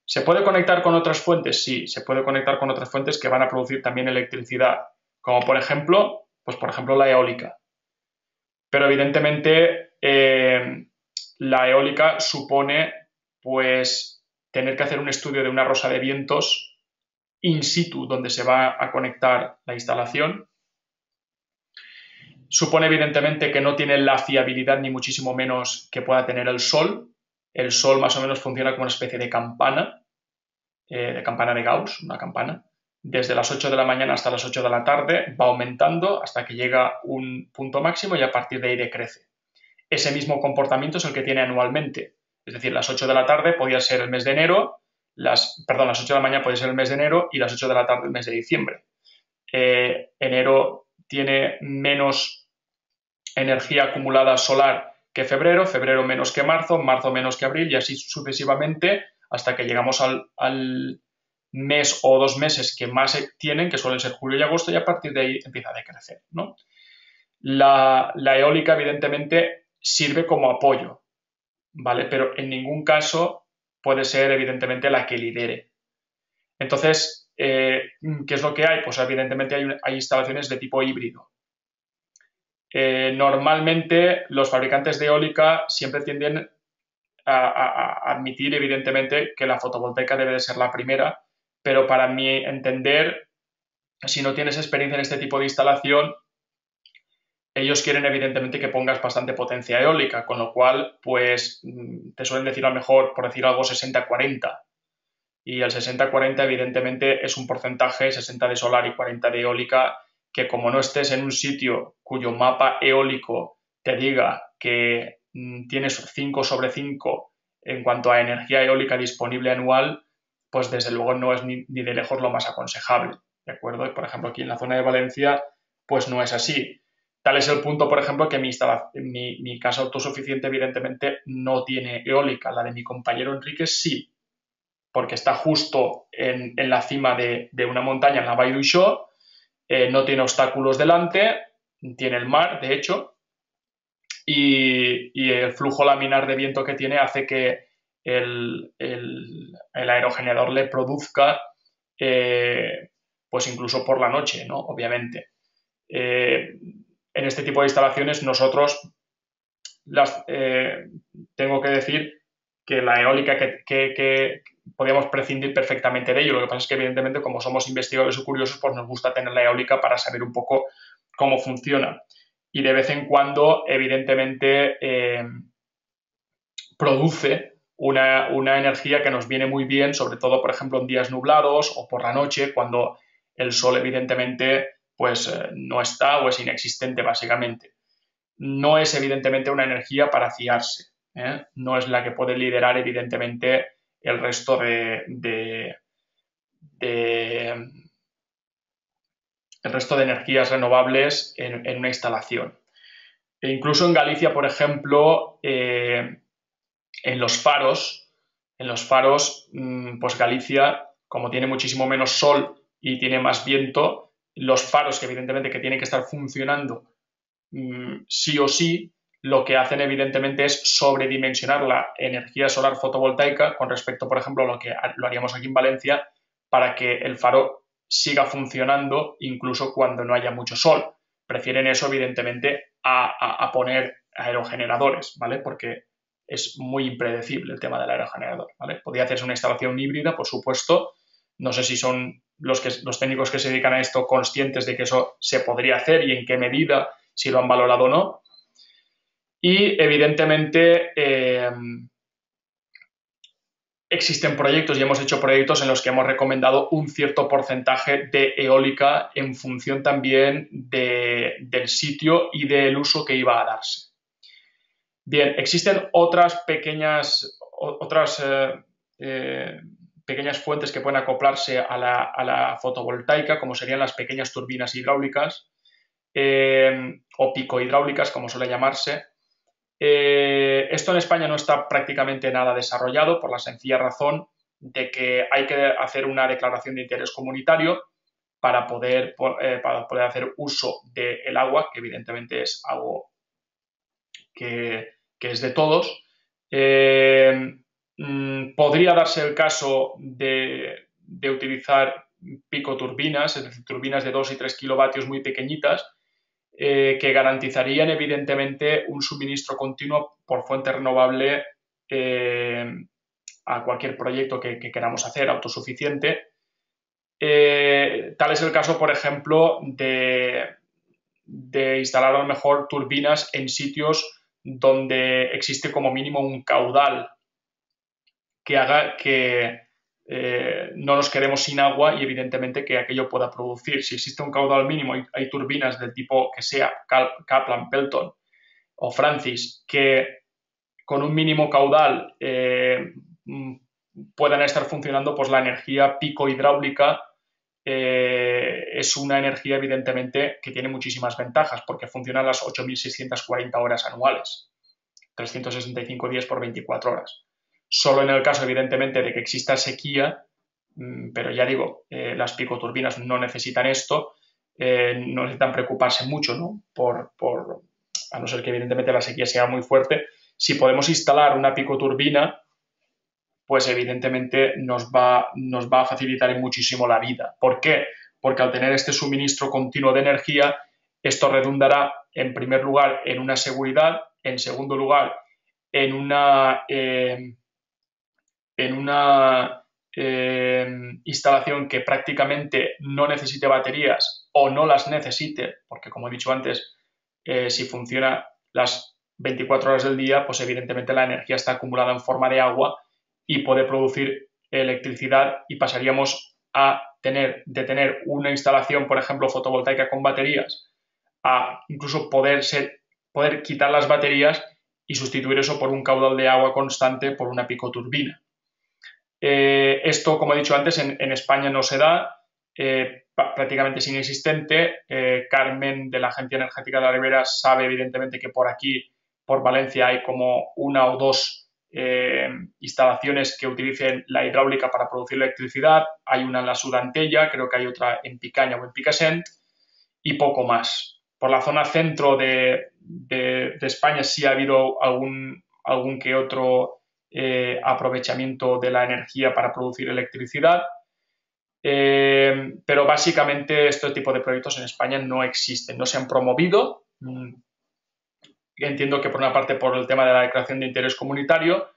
¿Se puede conectar con otras fuentes? Sí, se puede conectar con otras fuentes que van a producir también electricidad, como por ejemplo, la eólica. Pero, evidentemente, la eólica supone, pues, tener que hacer un estudio de una rosa de vientos in situ donde se va a conectar la instalación. Supone, evidentemente, que no tiene la fiabilidad ni muchísimo menos que pueda tener el sol. El sol más o menos funciona como una especie de campana de Gauss, una campana. Desde las 8 de la mañana hasta las 8 de la tarde va aumentando hasta que llega a un punto máximo y a partir de ahí decrece. Ese mismo comportamiento es el que tiene anualmente. Es decir, las 8 de la tarde podía ser el mes de enero, las 8 de la mañana puede ser el mes de enero y las 8 de la tarde el mes de diciembre. Enero tiene menos energía acumulada solar que febrero, febrero menos que marzo, marzo menos que abril y así sucesivamente hasta que llegamos al mes o 2 meses que más tienen, que suelen ser julio y agosto, y a partir de ahí empieza a decrecer, ¿no? La eólica, evidentemente, sirve como apoyo, ¿vale? Pero en ningún caso puede ser, evidentemente, la que lidere. Entonces, ¿qué es lo que hay? Pues evidentemente hay instalaciones de tipo híbrido. Normalmente los fabricantes de eólica siempre tienden a admitir, evidentemente, que la fotovoltaica debe de ser la primera, pero para mi entender, si no tienes experiencia en este tipo de instalación, ellos quieren, evidentemente, que pongas bastante potencia eólica, con lo cual, pues, te suelen decir a lo mejor, por decir algo, 60-40. Y el 60-40, evidentemente, es un porcentaje, 60 de solar y 40 de eólica, que como no estés en un sitio cuyo mapa eólico te diga que tienes 5 sobre 5 en cuanto a energía eólica disponible anual, pues desde luego no es ni de lejos lo más aconsejable, ¿de acuerdo? Y, por ejemplo, aquí en la zona de Valencia, pues no es así. Tal es el punto, por ejemplo, que mi casa autosuficiente, evidentemente, no tiene eólica. La de mi compañero Enrique sí, porque está justo en la cima de una montaña en la Vall d'Uixó, no tiene obstáculos delante, tiene el mar, de hecho, y el flujo laminar de viento que tiene hace que el aerogenerador le produzca, pues incluso por la noche, ¿no? Obviamente. En este tipo de instalaciones nosotros tengo que decir que la eólica que podríamos prescindir perfectamente de ello. Lo que pasa es que, evidentemente, como somos investigadores y curiosos, pues nos gusta tener la eólica para saber un poco cómo funciona. Y de vez en cuando, evidentemente, produce una energía que nos viene muy bien, sobre todo, por ejemplo, en días nublados o por la noche, cuando el sol, evidentemente, pues no está o es inexistente, básicamente. No es, evidentemente, una energía para fiarse, ¿eh? No es la que puede liderar, evidentemente, el resto de energías renovables en una instalación. E incluso en Galicia, por ejemplo, en los faros, pues Galicia, como tiene muchísimo menos sol y tiene más viento, los faros que evidentemente que tienen que estar funcionando sí o sí, lo que hacen evidentemente es sobredimensionar la energía solar fotovoltaica con respecto, por ejemplo, a lo que lo haríamos aquí en Valencia, para que el faro siga funcionando incluso cuando no haya mucho sol. Prefieren eso, evidentemente, a poner aerogeneradores, ¿vale? Porque es muy impredecible el tema del aerogenerador, ¿vale? Podría hacerse una instalación híbrida, por supuesto. No sé si son los técnicos que se dedican a esto conscientes de que eso se podría hacer y en qué medida, si lo han valorado o no. Y, evidentemente, existen proyectos y hemos hecho proyectos en los que hemos recomendado un cierto porcentaje de eólica en función también del sitio y del uso que iba a darse. Bien, existen otras pequeñas fuentes que pueden acoplarse a la fotovoltaica, como serían las pequeñas turbinas hidráulicas o picohidráulicas, como suele llamarse. Esto en España no está prácticamente nada desarrollado por la sencilla razón de que hay que hacer una declaración de interés comunitario para poder hacer uso del agua, que evidentemente es algo que es de todos. Podría darse el caso de utilizar picoturbinas, es decir, turbinas de 2 y 3 kilovatios muy pequeñitas, que garantizarían evidentemente un suministro continuo por fuente renovable a cualquier proyecto que queramos hacer, autosuficiente. Tal es el caso, por ejemplo, de instalar a lo mejor turbinas en sitios donde existe como mínimo un caudal que haga que no nos quedemos sin agua y evidentemente que aquello pueda producir. Si existe un caudal mínimo y hay turbinas del tipo que sea Kaplan, Pelton o Francis que con un mínimo caudal puedan estar funcionando, pues la energía pico hidráulica es una energía evidentemente que tiene muchísimas ventajas porque funciona a las 8.640 horas anuales, 365 días por 24 horas. Solo en el caso, evidentemente, de que exista sequía, pero ya digo, las picoturbinas no necesitan esto, no necesitan preocuparse mucho, ¿no? A no ser que, evidentemente, la sequía sea muy fuerte. Si podemos instalar una picoturbina, pues evidentemente nos va a facilitar muchísimo la vida. ¿Por qué? Porque al tener este suministro continuo de energía, esto redundará, en primer lugar, en una seguridad, en segundo lugar, en una instalación que prácticamente no necesite baterías o no las necesite, porque como he dicho antes, si funciona las 24 horas del día, pues evidentemente la energía está acumulada en forma de agua y puede producir electricidad y pasaríamos de tener una instalación, por ejemplo, fotovoltaica con baterías, a incluso poder quitar las baterías y sustituir eso por un caudal de agua constante por una picoturbina. Esto, como he dicho antes, en España no se da, prácticamente es inexistente. Carmen, de la Agencia Energética de la Ribera, sabe evidentemente que por aquí, por Valencia, hay como una o dos instalaciones que utilicen la hidráulica para producir electricidad. Hay una en la Sudantella, creo que hay otra en Picaña o en Picassent y poco más. Por la zona centro de España sí ha habido algún que otro aprovechamiento de la energía para producir electricidad, pero básicamente este tipo de proyectos en España no existen, no se han promovido. Entiendo que por una parte por el tema de la declaración de interés comunitario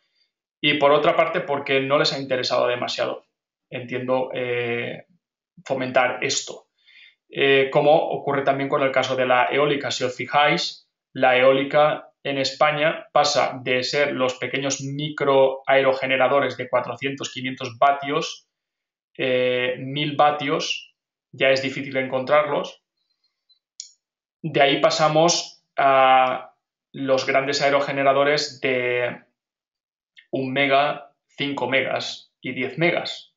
y por otra parte porque no les ha interesado demasiado, entiendo, fomentar esto. Como ocurre también con el caso de la eólica. Si os fijáis, la eólica en España pasa de ser los pequeños microaerogeneradores de 400-500 vatios, 1000 vatios, ya es difícil encontrarlos. De ahí pasamos a los grandes aerogeneradores de 1 mega, 5 megas y 10 megas.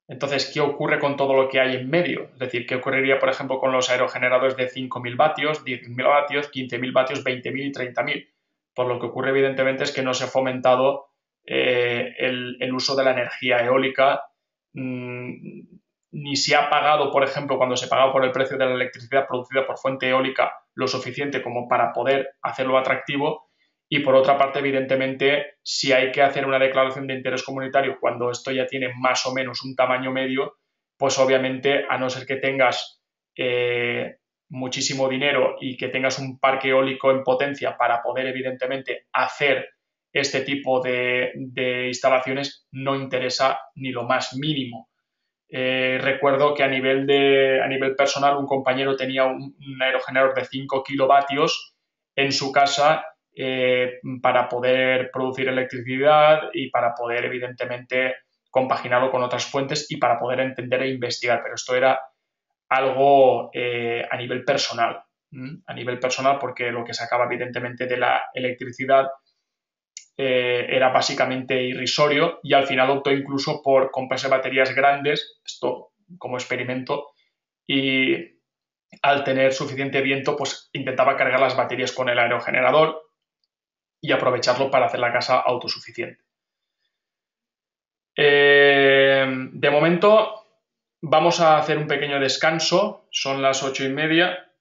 Entonces, ¿qué ocurre con todo lo que hay en medio? Es decir, ¿qué ocurriría, por ejemplo, con los aerogeneradores de 5.000 vatios, 10.000 vatios, 15.000 vatios, 20.000 y 30.000? Pues lo que ocurre, evidentemente, es que no se ha fomentado el uso de la energía eólica, ni se ha pagado, por ejemplo, cuando se pagaba por el precio de la electricidad producida por fuente eólica, lo suficiente como para poder hacerlo atractivo. Y por otra parte, evidentemente, si hay que hacer una declaración de interés comunitario cuando esto ya tiene más o menos un tamaño medio, pues obviamente, a no ser que tengas muchísimo dinero y que tengas un parque eólico en potencia para poder, evidentemente, hacer este tipo de instalaciones, no interesa ni lo más mínimo. Recuerdo que a nivel personal un compañero tenía un aerogenerador de 5 kilovatios en su casa para poder producir electricidad y para poder, evidentemente, compaginarlo con otras fuentes y para poder entender e investigar. Pero esto era algo a nivel personal. A nivel personal, porque lo que sacaba, evidentemente, de la electricidad era básicamente irrisorio y al final optó incluso por comprarse baterías grandes, esto como experimento, y al tener suficiente viento, pues intentaba cargar las baterías con el aerogenerador y aprovecharlo para hacer la casa autosuficiente. De momento vamos a hacer un pequeño descanso, son las 8:30.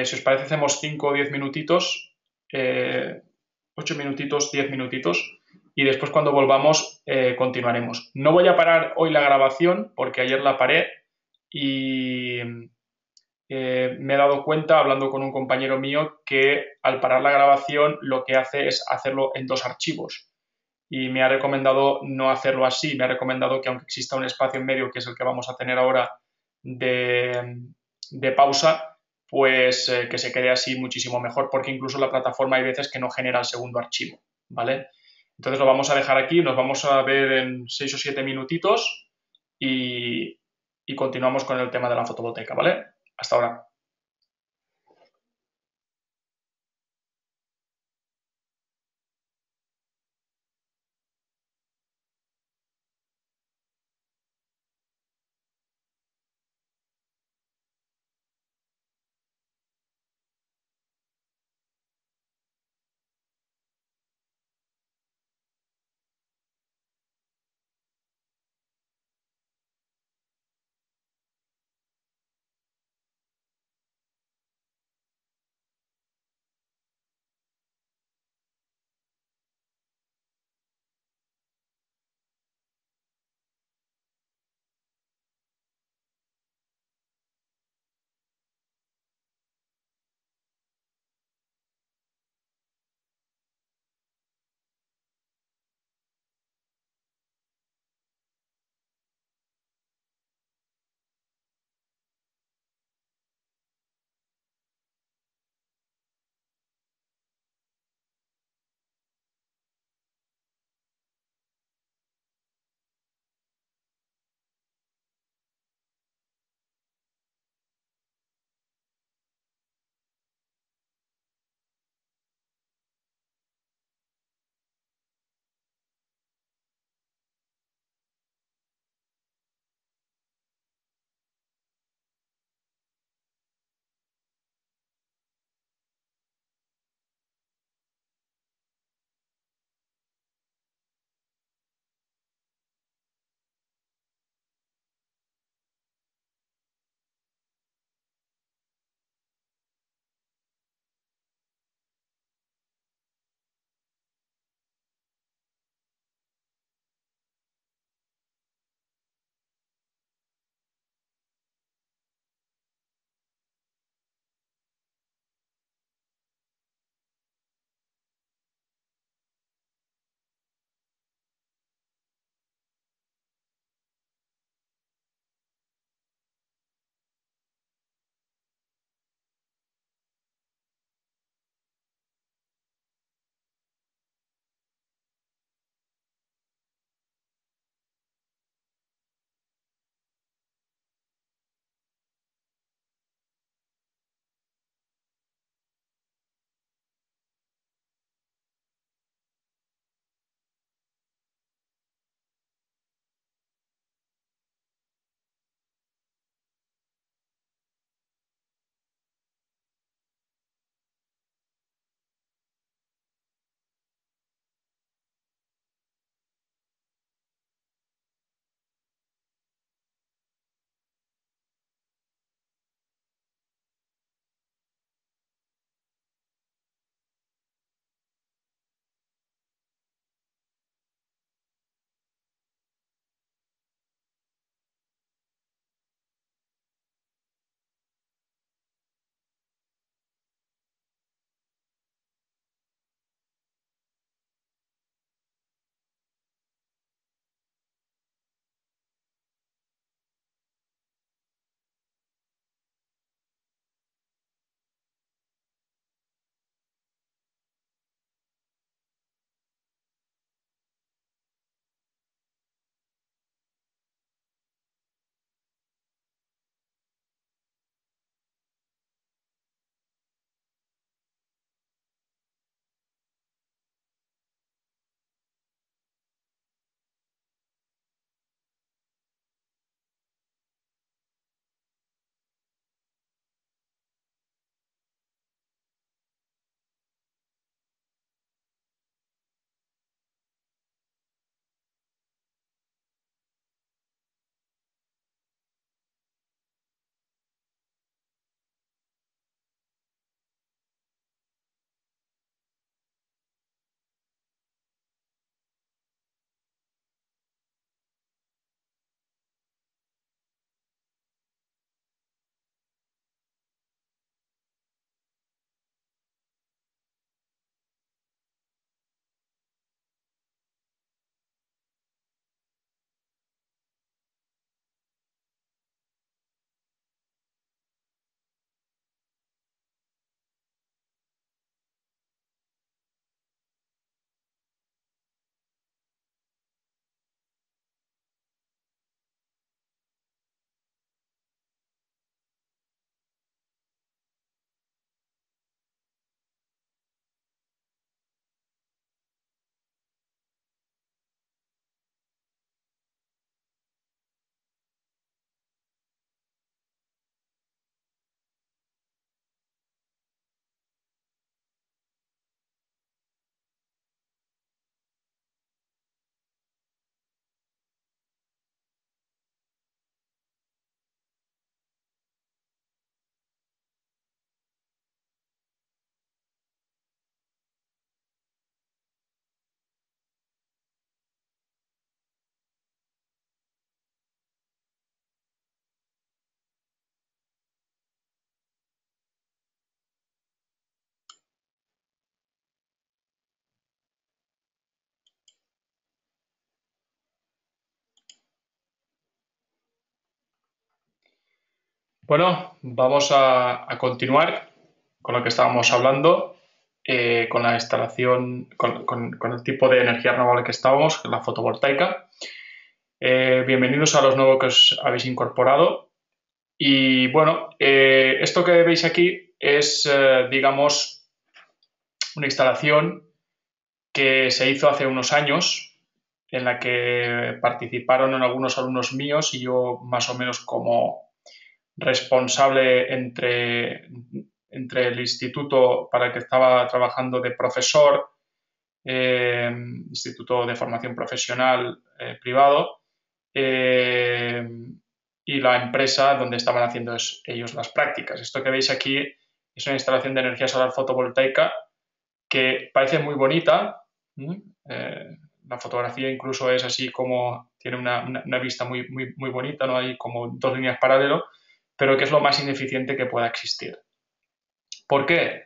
Si os parece, hacemos 5 o 10 minutitos, 8 minutitos, 10 minutitos, y después cuando volvamos continuaremos. No voy a parar hoy la grabación porque ayer la paré y me he dado cuenta, hablando con un compañero mío, que al parar la grabación lo que hace es hacerlo en 2 archivos. Y me ha recomendado no hacerlo así, me ha recomendado que aunque exista un espacio en medio, que es el que vamos a tener ahora de pausa, pues que se quede así muchísimo mejor, porque incluso la plataforma hay veces que no genera el segundo archivo, ¿vale? Entonces lo vamos a dejar aquí, nos vamos a ver en 6 o 7 minutitos y continuamos con el tema de la fotovoltaica, ¿vale? Hasta ahora. Bueno, vamos a continuar con lo que estábamos hablando, con la instalación, con el tipo de energía renovable que estábamos, que es la fotovoltaica. Bienvenidos a los nuevos que os habéis incorporado. Y bueno, esto que veis aquí es, digamos, una instalación que se hizo hace unos años, en la que participaron algunos alumnos míos y yo más o menos como responsable entre el instituto para el que estaba trabajando de profesor, instituto de formación profesional privado, eh, y la empresa donde estaban haciendo ellos las prácticas. Esto que veis aquí es una instalación de energía solar fotovoltaica que parece muy bonita. La fotografía incluso es así como tiene una vista muy bonita, ¿no? Hay como dos líneas paralelas, pero que es lo más ineficiente que pueda existir. ¿Por qué?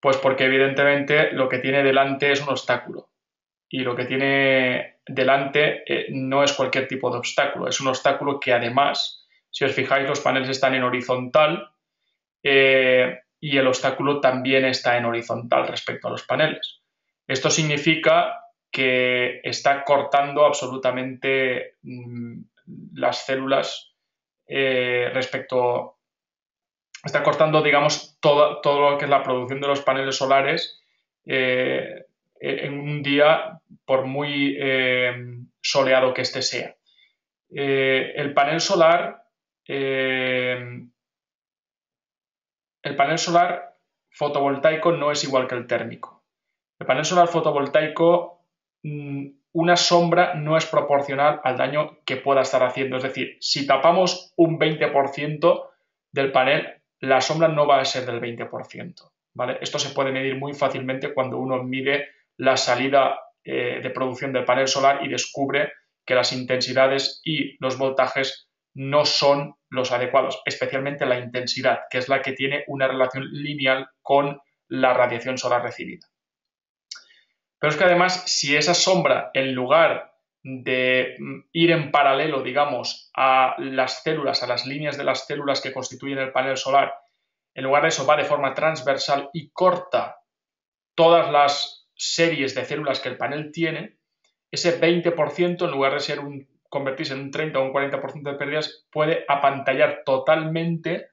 Pues porque evidentemente lo que tiene delante es un obstáculo y lo que tiene delante no es cualquier tipo de obstáculo, es un obstáculo que además, si os fijáis, los paneles están en horizontal y el obstáculo también está en horizontal respecto a los paneles. Esto significa que está cortando absolutamente las células está cortando, digamos, todo lo que es la producción de los paneles solares en un día, por muy soleado que este sea. El panel solar fotovoltaico no es igual que el térmico. El panel solar fotovoltaico, una sombra no es proporcional al daño que pueda estar haciendo. Es decir, si tapamos un 20% del panel, la sombra no va a ser del 20%. ¿Vale? Esto se puede medir muy fácilmente cuando uno mide la salida de producción del panel solar y descubre que las intensidades y los voltajes no son los adecuados, especialmente la intensidad, que es la que tiene una relación lineal con la radiación solar recibida. Pero es que además, si esa sombra, en lugar de ir en paralelo, digamos, a las células, a las líneas de las células que constituyen el panel solar, en lugar de eso va de forma transversal y corta todas las series de células que el panel tiene, ese 20%, en lugar de convertirse en un 30 o un 40% de pérdidas, puede apantallar totalmente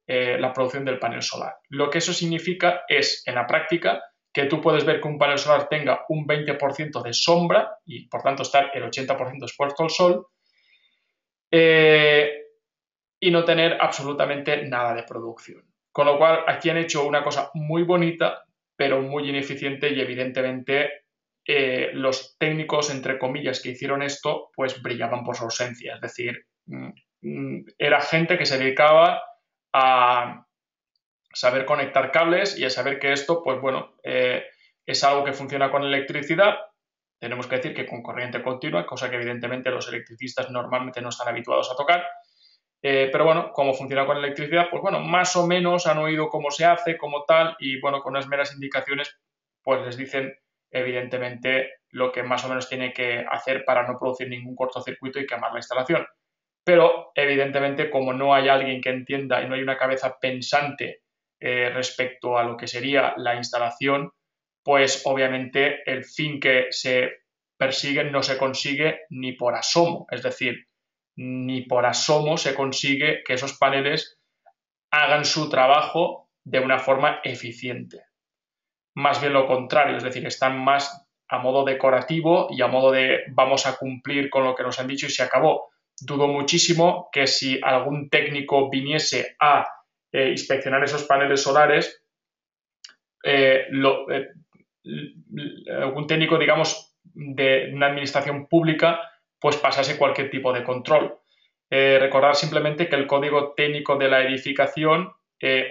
la producción del panel solar. Lo que eso significa es, en la práctica, que tú puedes ver que un panel solar tenga un 20% de sombra y, por tanto, estar el 80% expuesto al sol y no tener absolutamente nada de producción. Con lo cual, aquí han hecho una cosa muy bonita, pero muy ineficiente y, evidentemente, los técnicos, entre comillas, que hicieron esto, pues brillaban por su ausencia. Es decir, era gente que se dedicaba a saber conectar cables y a saber que esto, pues bueno, es algo que funciona con electricidad. Tenemos que decir que con corriente continua, cosa que evidentemente los electricistas normalmente no están habituados a tocar. Pero bueno, como funciona con electricidad, pues bueno, más o menos han oído cómo se hace, cómo tal, y bueno, con unas meras indicaciones, pues les dicen evidentemente lo que más o menos tiene que hacer para no producir ningún cortocircuito y quemar la instalación. Pero evidentemente, como no hay alguien que entienda y no hay una cabeza pensante respecto a lo que sería la instalación, pues obviamente el fin que se persigue no se consigue ni por asomo. Es decir, ni por asomo se consigue que esos paneles hagan su trabajo de una forma eficiente. Más bien lo contrario, es decir, están más a modo decorativo y a modo de vamos a cumplir con lo que nos han dicho y se acabó. Dudo muchísimo que si algún técnico viniese a inspeccionar esos paneles solares, algún técnico, digamos, de una administración pública, pues pasase cualquier tipo de control. Recordar simplemente que el código técnico de la edificación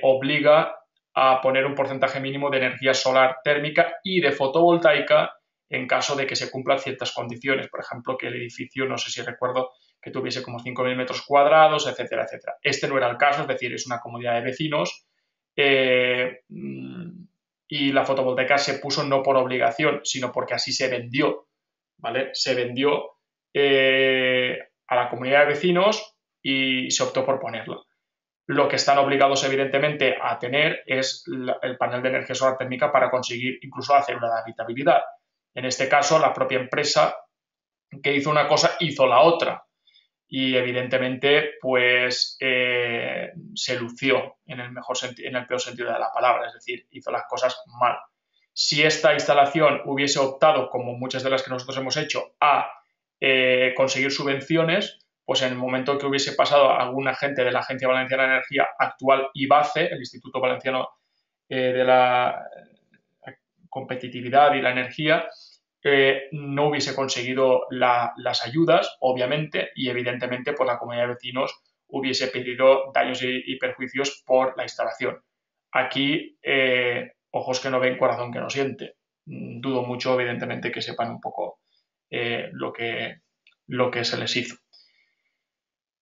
obliga a poner un porcentaje mínimo de energía solar térmica y de fotovoltaica en caso de que se cumplan ciertas condiciones. Por ejemplo, que el edificio, no sé si recuerdo, que tuviese como 5.000 metros cuadrados, etcétera, etcétera. Este no era el caso, es decir, es una comunidad de vecinos y la fotovoltaica se puso no por obligación, sino porque así se vendió, ¿vale? Se vendió a la comunidad de vecinos y se optó por ponerlo. lo que están obligados evidentemente a tener es el panel de energía solar térmica para conseguir incluso hacer una habitabilidad. En este caso, la propia empresa que hizo una cosa hizo la otra y evidentemente pues se lució en el peor sentido de la palabra, es decir, hizo las cosas mal. Si esta instalación hubiese optado, como muchas de las que nosotros hemos hecho, a conseguir subvenciones, pues en el momento que hubiese pasado a algún agente de la Agencia Valenciana de Energía, actual IBACE, el Instituto Valenciano de la Competitividad y la Energía, no hubiese conseguido las ayudas, obviamente, y evidentemente pues la comunidad de vecinos hubiese pedido daños y perjuicios por la instalación. Aquí, ojos que no ven, corazón que no siente. Dudo mucho, evidentemente, que sepan un poco lo que se les hizo.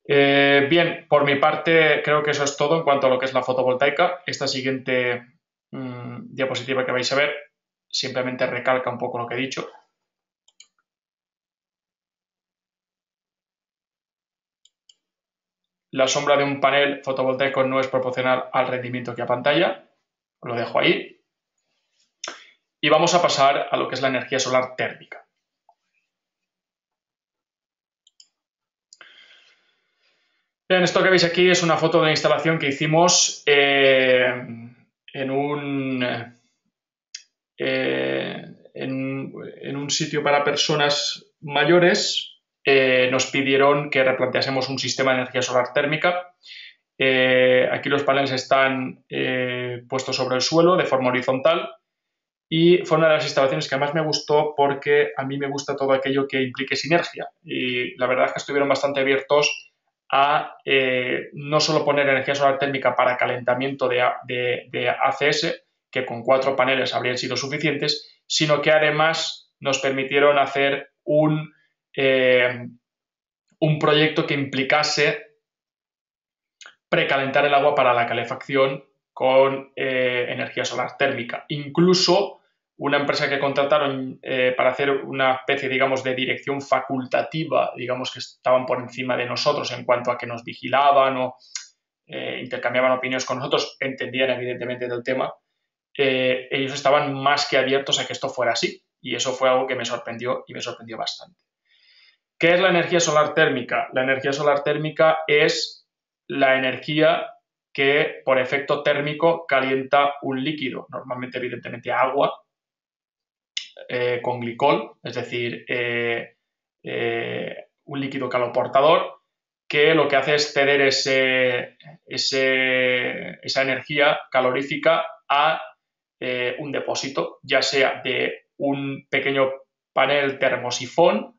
Bien, por mi parte creo que eso es todo en cuanto a lo que es la fotovoltaica. Esta siguiente diapositiva que vais a ver simplemente recalca un poco lo que he dicho. La sombra de un panel fotovoltaico no es proporcional al rendimiento que a pantalla. Lo dejo ahí. Y vamos a pasar a lo que es la energía solar térmica. Bien, esto que veis aquí es una foto de la instalación que hicimos en un sitio para personas mayores. Nos pidieron que replanteásemos un sistema de energía solar térmica. Aquí los paneles están puestos sobre el suelo de forma horizontal y fue una de las instalaciones que más me gustó porque a mí me gusta todo aquello que implique sinergia y la verdad es que estuvieron bastante abiertos a no solo poner energía solar térmica para calentamiento de ACS, que con 4 paneles habrían sido suficientes, sino que además nos permitieron hacer un proyecto que implicase precalentar el agua para la calefacción con energía solar térmica. Incluso una empresa que contrataron para hacer una especie, digamos, de dirección facultativa, digamos que estaban por encima de nosotros en cuanto a que nos vigilaban o intercambiaban opiniones con nosotros, entendían evidentemente del tema, ellos estaban más que abiertos a que esto fuera así y eso fue algo que me sorprendió y me sorprendió bastante. ¿Qué es la energía solar térmica? La energía solar térmica es la energía que por efecto térmico calienta un líquido, normalmente evidentemente agua, con glicol, es decir, un líquido caloportador, que lo que hace es ceder esa energía calorífica a un depósito, ya sea de un pequeño panel termosifón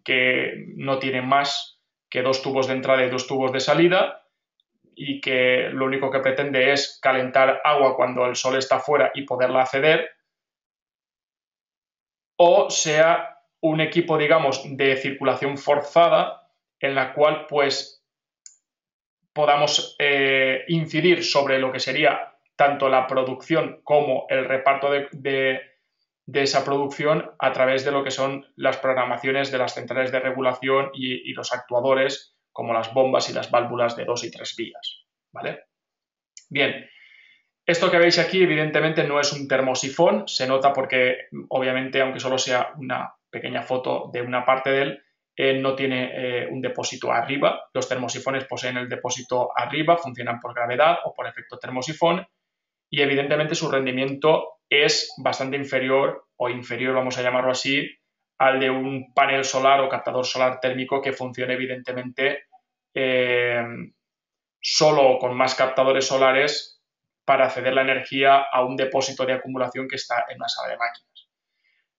que no tiene más que 2 tubos de entrada y 2 tubos de salida y que lo único que pretende es calentar agua cuando el sol está fuera y poderla acceder, o sea un equipo, digamos, de circulación forzada en la cual pues podamos incidir sobre lo que sería tanto la producción como el reparto de esa producción a través de lo que son las programaciones de las centrales de regulación y los actuadores como las bombas y las válvulas de 2 y 3 vías, ¿vale? Bien, esto que veis aquí evidentemente no es un termosifón, se nota porque obviamente aunque solo sea una pequeña foto de una parte de él, no tiene un depósito arriba. Los termosifones poseen el depósito arriba, funcionan por gravedad o por efecto termosifón y evidentemente su rendimiento es bastante inferior vamos a llamarlo así, al de un panel solar o captador solar térmico que funcione evidentemente solo con más captadores solares para ceder la energía a un depósito de acumulación que está en una sala de máquinas.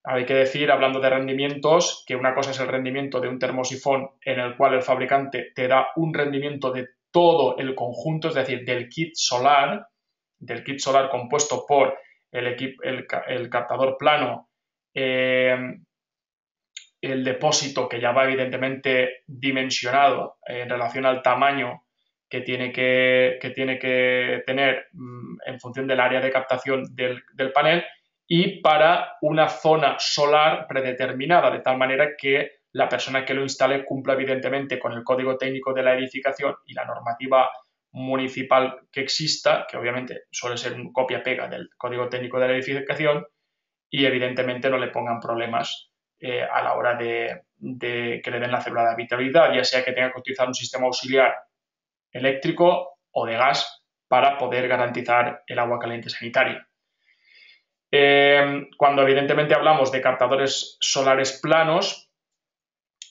Hay que decir, hablando de rendimientos, que una cosa es el rendimiento de un termosifón en el cual el fabricante te da un rendimiento de todo el conjunto, es decir, del kit solar compuesto por el captador plano, el depósito que ya va evidentemente dimensionado en relación al tamaño que tiene que tener en función del área de captación del panel y para una zona solar predeterminada, de tal manera que la persona que lo instale cumpla evidentemente con el código técnico de la edificación y la normativa municipal que exista, que obviamente suele ser un copia-pega del código técnico de la edificación, y evidentemente no le pongan problemas a la hora de que le den la célula de habitabilidad, ya sea que tenga que utilizar un sistema auxiliar eléctrico o de gas para poder garantizar el agua caliente sanitaria. Cuando evidentemente hablamos de captadores solares planos,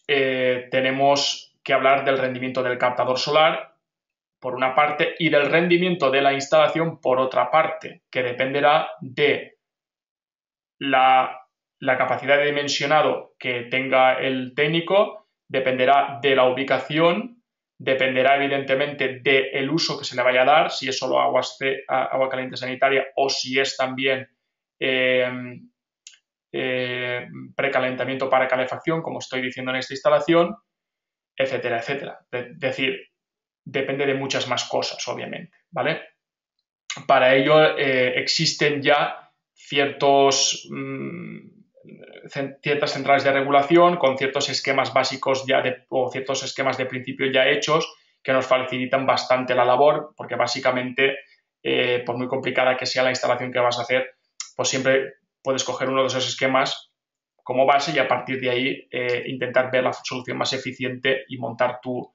tenemos que hablar del rendimiento del captador solar por una parte y del rendimiento de la instalación por otra parte, que dependerá de la capacidad de dimensionado que tenga el técnico, dependerá de la ubicación, dependerá evidentemente del uso que se le vaya a dar, si es solo agua caliente sanitaria o si es también precalentamiento para calefacción, como estoy diciendo en esta instalación, etcétera, etcétera. Es decir, depende de muchas más cosas, obviamente, ¿vale? Para ello existen ya ciertas centrales de regulación con ciertos esquemas básicos ya o ciertos esquemas de principio ya hechos que nos facilitan bastante la labor, porque básicamente, por muy complicada que sea la instalación que vas a hacer, pues siempre puedes coger uno de esos esquemas como base y a partir de ahí intentar ver la solución más eficiente y montar tu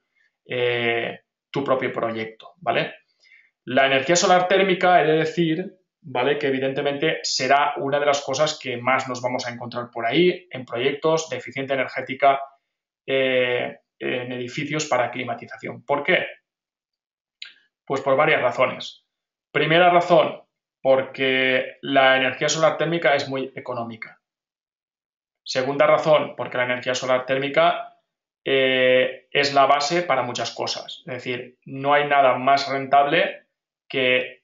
propio proyecto, ¿vale? La energía solar térmica, he de decir, ¿vale?, que evidentemente será una de las cosas que más nos vamos a encontrar por ahí en proyectos de eficiencia energética en edificios para climatización. ¿Por qué? Pues por varias razones. Primera razón, porque la energía solar térmica es muy económica. Segunda razón, porque la energía solar térmica es la base para muchas cosas. Es decir, no hay nada más rentable que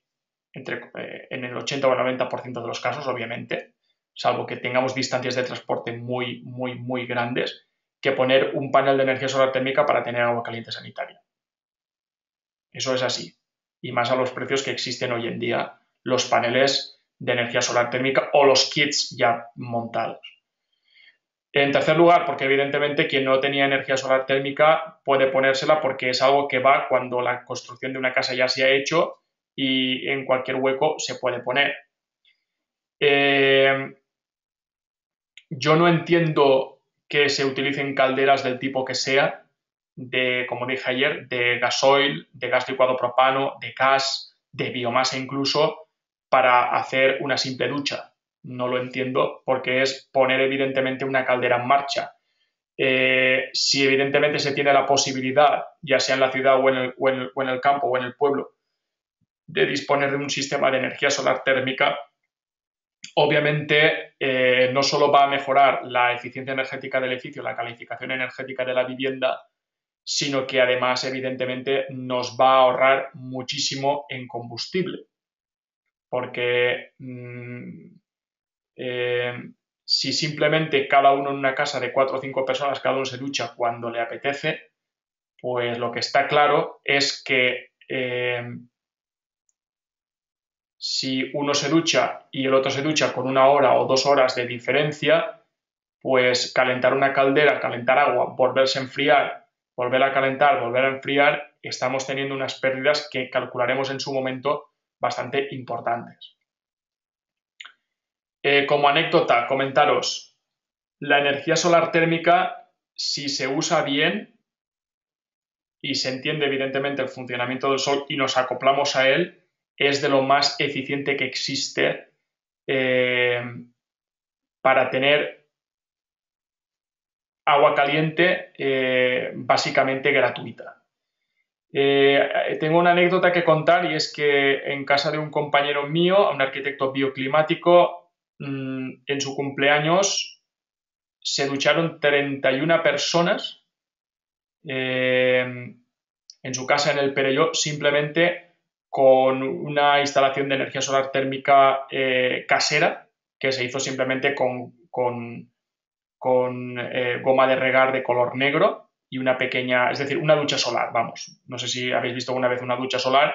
en el 80 o el 90% de los casos, obviamente, salvo que tengamos distancias de transporte muy, muy, muy grandes, que poner un panel de energía solar térmica para tener agua caliente sanitaria. Eso es así. Y más a los precios que existen hoy en día los paneles de energía solar térmica o los kits ya montados. En tercer lugar, porque evidentemente quien no tenía energía solar térmica puede ponérsela porque es algo que va cuando la construcción de una casa ya se ha hecho y en cualquier hueco se puede poner. Yo no entiendo que se utilicen calderas del tipo que sea, como dije ayer, de gasoil, de gas licuado propano, de gas, de biomasa incluso, para hacer una simple ducha. No lo entiendo porque es poner evidentemente una caldera en marcha. Si evidentemente se tiene la posibilidad, ya sea en la ciudad o en el campo o en el pueblo, de disponer de un sistema de energía solar térmica, obviamente no solo va a mejorar la eficiencia energética del edificio, la calificación energética de la vivienda, sino que además evidentemente nos va a ahorrar muchísimo en combustible. Porque si simplemente cada uno en una casa de 4 o 5 personas, cada uno se ducha cuando le apetece, pues lo que está claro es que si uno se ducha y el otro se ducha con 1 hora o 2 horas de diferencia, pues calentar una caldera, calentar agua, volverse a enfriar, volver a calentar, volver a enfriar, estamos teniendo unas pérdidas que calcularemos en su momento bastante importantes. Como anécdota, comentaros, la energía solar térmica, si se usa bien y se entiende evidentemente el funcionamiento del sol y nos acoplamos a él, es de lo más eficiente que existe para tener agua caliente básicamente gratuita. Tengo una anécdota que contar y es que en casa de un compañero mío, un arquitecto bioclimático, en su cumpleaños se ducharon 31 personas en su casa en el Perelló simplemente con una instalación de energía solar térmica casera que se hizo simplemente con goma de regar de color negro y una pequeña, es decir, una ducha solar, vamos. No sé si habéis visto alguna vez una ducha solar,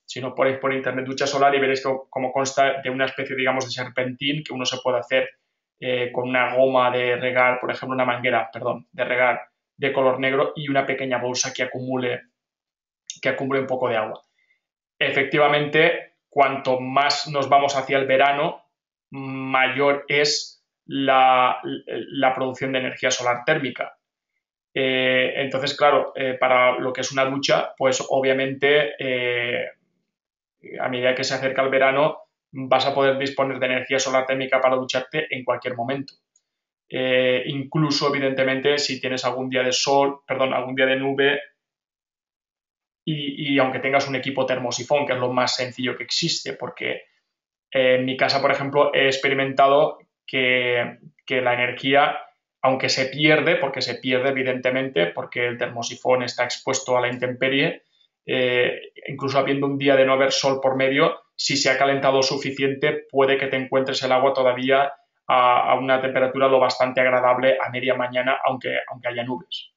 si no ponéis por internet ducha solar y veréis cómo consta de una especie, digamos, de serpentín que uno se puede hacer con una goma de regar, por ejemplo, una manguera, perdón, de regar de color negro y una pequeña bolsa que acumule un poco de agua. efectivamente, cuanto más nos vamos hacia el verano, mayor es la producción de energía solar térmica. Entonces, claro, para lo que es una ducha, pues obviamente a medida que se acerca el verano vas a poder disponer de energía solar térmica para ducharte en cualquier momento. Incluso, evidentemente, si tienes algún día de sol, perdón, algún día de nube y aunque tengas un equipo termosifón, que es lo más sencillo que existe, porque en mi casa, por ejemplo, he experimentado que la energía, aunque se pierde, porque se pierde evidentemente, porque el termosifón está expuesto a la intemperie, incluso habiendo un día de no haber sol por medio, si se ha calentado suficiente, puede que te encuentres el agua todavía a una temperatura lo bastante agradable a media mañana, aunque haya nubes.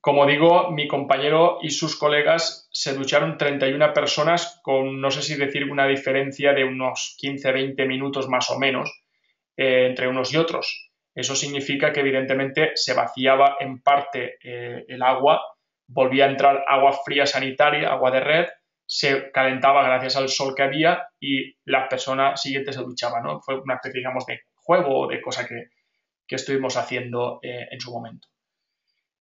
Como digo, mi compañero y sus colegas se ducharon 31 personas con, no sé si decir, una diferencia de unos 15-20 minutos más o menos entre unos y otros. Eso significa que evidentemente se vaciaba en parte el agua, volvía a entrar agua fría sanitaria, agua de red, se calentaba gracias al sol que había y la persona siguiente se duchaba, ¿no? Fue una especie, digamos, de juego o de cosa que estuvimos haciendo en su momento.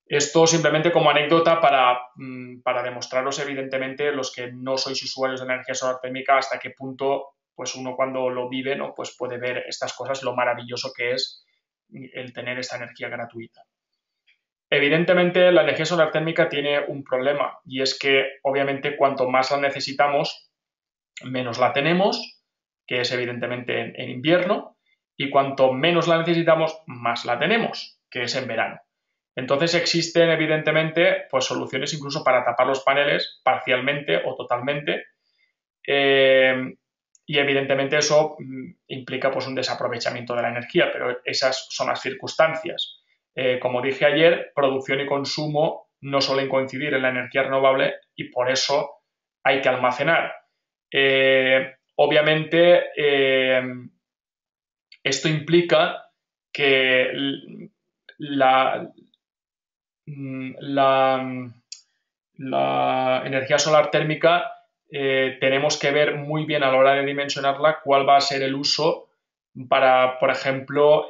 Esto simplemente como anécdota para demostraros, evidentemente, los que no sois usuarios de energía solar térmica, hasta qué punto pues uno cuando lo vive, ¿no? Pues puede ver estas cosas, lo maravilloso que es el tener esta energía gratuita. Evidentemente, la energía solar térmica tiene un problema y es que, obviamente, cuanto más la necesitamos, menos la tenemos, que es evidentemente en invierno, y cuanto menos la necesitamos, más la tenemos, que es en verano. Entonces existen evidentemente pues, soluciones incluso para tapar los paneles parcialmente o totalmente y evidentemente eso implica pues, un desaprovechamiento de la energía, pero esas son las circunstancias. Como dije ayer, producción y consumo no suelen coincidir en la energía renovable y por eso hay que almacenar. Obviamente esto implica que la energía solar térmica tenemos que ver muy bien a la hora de dimensionarla cuál va a ser el uso para, por ejemplo,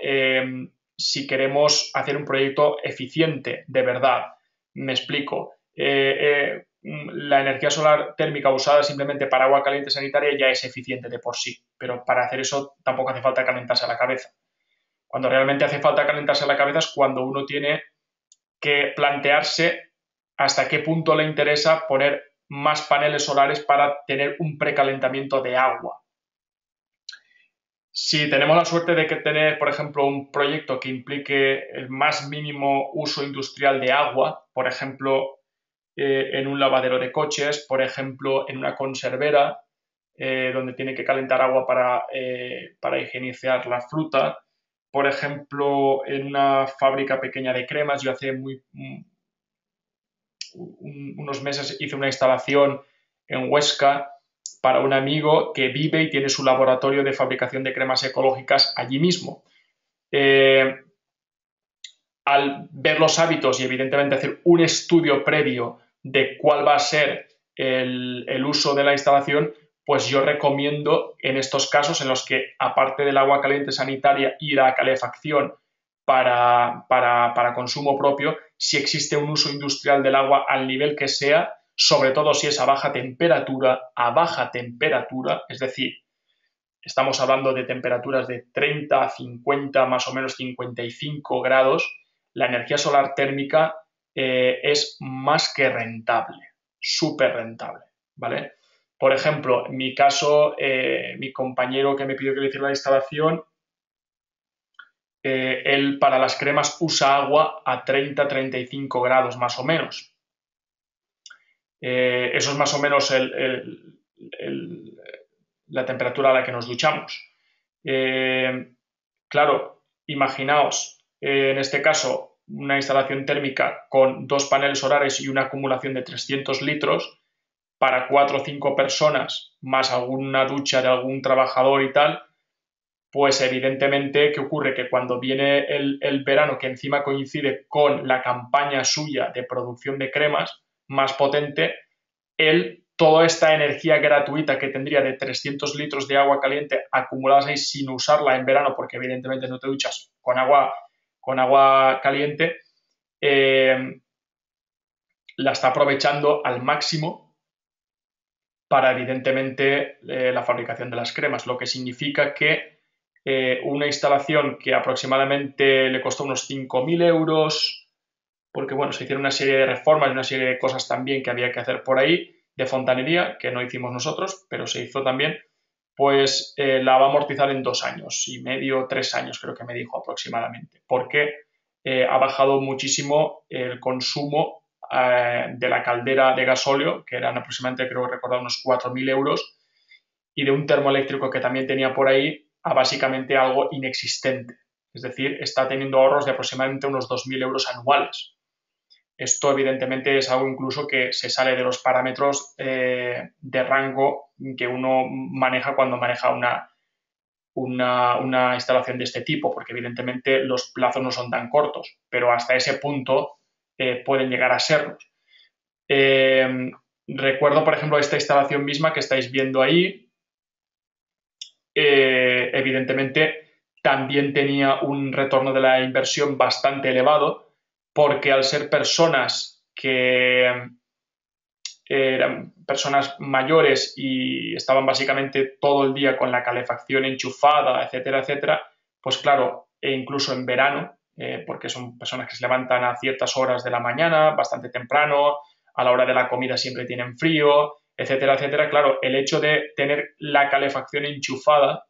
si queremos hacer un proyecto eficiente de verdad. Me explico. La energía solar térmica usada simplemente para agua caliente sanitaria ya es eficiente de por sí, pero para hacer eso tampoco hace falta calentarse la cabeza. Cuando realmente hace falta calentarse la cabeza es cuando uno tiene que plantearse hasta qué punto le interesa poner más paneles solares para tener un precalentamiento de agua. Si tenemos la suerte de que tener, por ejemplo, un proyecto que implique el más mínimo uso industrial de agua, por ejemplo, en un lavadero de coches, por ejemplo, en una conservera, donde tiene que calentar agua para higienizar la fruta, por ejemplo, en una fábrica pequeña de cremas. Yo hace unos meses hice una instalación en Huesca para un amigo que vive y tiene su laboratorio de fabricación de cremas ecológicas allí mismo. Al ver los hábitos y evidentemente hacer un estudio previo de cuál va a ser el uso de la instalación, pues yo recomiendo en estos casos en los que aparte del agua caliente sanitaria y la calefacción para consumo propio, si existe un uso industrial del agua al nivel que sea, sobre todo si es a baja temperatura, es decir, estamos hablando de temperaturas de 30, 50, más o menos 55 grados, la energía solar térmica es más que rentable, súper rentable, ¿vale? Por ejemplo, en mi caso, mi compañero que me pidió que le hiciera la instalación, él para las cremas usa agua a 30-35 grados más o menos. Eso es más o menos la temperatura a la que nos duchamos. Claro, imaginaos, en este caso, una instalación térmica con 2 paneles solares y una acumulación de 300 litros para 4 o 5 personas, más alguna ducha de algún trabajador y tal, pues evidentemente, ¿qué ocurre? Que cuando viene el verano, que encima coincide con la campaña suya de producción de cremas más potente, él, toda esta energía gratuita que tendría de 300 litros de agua caliente acumuladas ahí sin usarla en verano, porque evidentemente no te duchas con agua caliente, la está aprovechando al máximo para, evidentemente, la fabricación de las cremas, lo que significa que una instalación que aproximadamente le costó unos 5.000 euros, porque bueno, se hicieron una serie de reformas y una serie de cosas también que había que hacer por ahí, de fontanería, que no hicimos nosotros, pero se hizo también, pues la va a amortizar en 2 años y medio, 3 años creo que me dijo aproximadamente, porque ha bajado muchísimo el consumo de la caldera de gasóleo, que eran aproximadamente, creo recordar, unos 4.000 euros, y de un termoeléctrico que también tenía por ahí a básicamente algo inexistente. Es decir, está teniendo ahorros de aproximadamente unos 2.000 euros anuales. Esto evidentemente es algo incluso que se sale de los parámetros de rango que uno maneja cuando maneja una instalación de este tipo, porque evidentemente los plazos no son tan cortos, pero hasta ese punto pueden llegar a serlos. Recuerdo, por ejemplo, esta instalación misma que estáis viendo ahí, evidentemente también tenía un retorno de la inversión bastante elevado, porque al ser personas que eran personas mayores y estaban básicamente todo el día con la calefacción enchufada, etcétera, etcétera, pues claro, e incluso en verano, porque son personas que se levantan a ciertas horas de la mañana, bastante temprano, a la hora de la comida siempre tienen frío, etcétera, etcétera. Claro, el hecho de tener la calefacción enchufada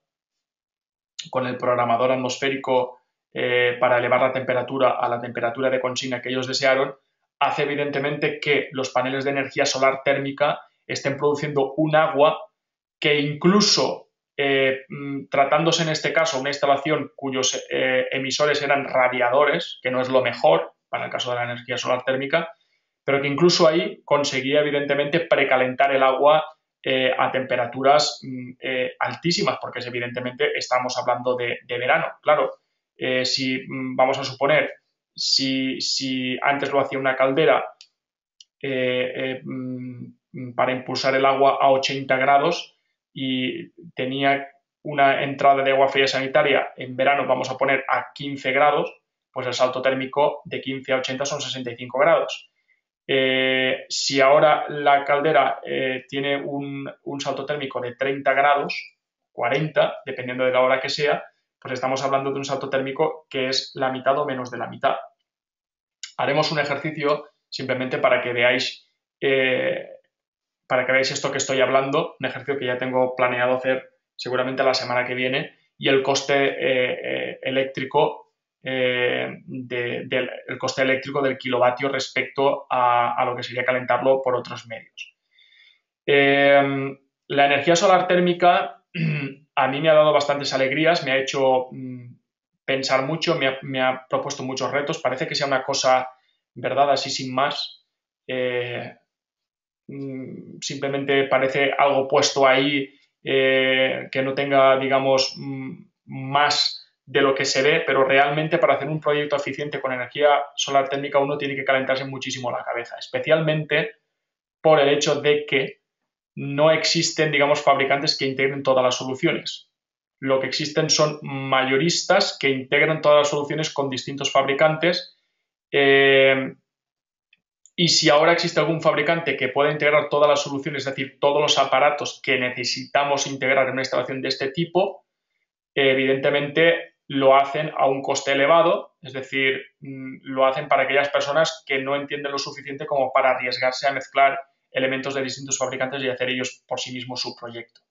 con el programador atmosférico para elevar la temperatura a la temperatura de consigna que ellos desearon, hace evidentemente que los paneles de energía solar térmica estén produciendo un agua que incluso tratándose en este caso una instalación cuyos emisores eran radiadores, que no es lo mejor para el caso de la energía solar térmica, pero que incluso ahí conseguía evidentemente precalentar el agua a temperaturas altísimas, porque evidentemente estamos hablando de verano. Claro, si vamos a suponer, si antes lo hacía una caldera para impulsar el agua a 80 grados y tenía una entrada de agua fría sanitaria, en verano vamos a poner a 15 grados, pues el salto térmico de 15 a 80 son 65 grados. Si ahora la caldera tiene un salto térmico de 30 grados, 40, dependiendo de la hora que sea, pues estamos hablando de un salto térmico que es la mitad o menos de la mitad. Haremos un ejercicio simplemente para que veáis esto que estoy hablando, un ejercicio que ya tengo planeado hacer seguramente la semana que viene, y el coste eléctrico el coste eléctrico del kilovatio respecto a lo que sería calentarlo por otros medios. La energía solar térmica a mí me ha dado bastantes alegrías, me ha hecho pensar mucho, me ha propuesto muchos retos, parece que sea una cosa, ¿verdad?, así sin más, simplemente parece algo puesto ahí que no tenga, digamos, más de lo que se ve, pero realmente para hacer un proyecto eficiente con energía solar térmica uno tiene que calentarse muchísimo la cabeza, especialmente por el hecho de que no existen, digamos, fabricantes que integren todas las soluciones. Lo que existen son mayoristas que integran todas las soluciones con distintos fabricantes y si ahora existe algún fabricante que pueda integrar todas las soluciones, es decir, todos los aparatos que necesitamos integrar en una instalación de este tipo, evidentemente lo hacen a un coste elevado, es decir, lo hacen para aquellas personas que no entienden lo suficiente como para arriesgarse a mezclar elementos de distintos fabricantes y hacer ellos por sí mismos su proyecto.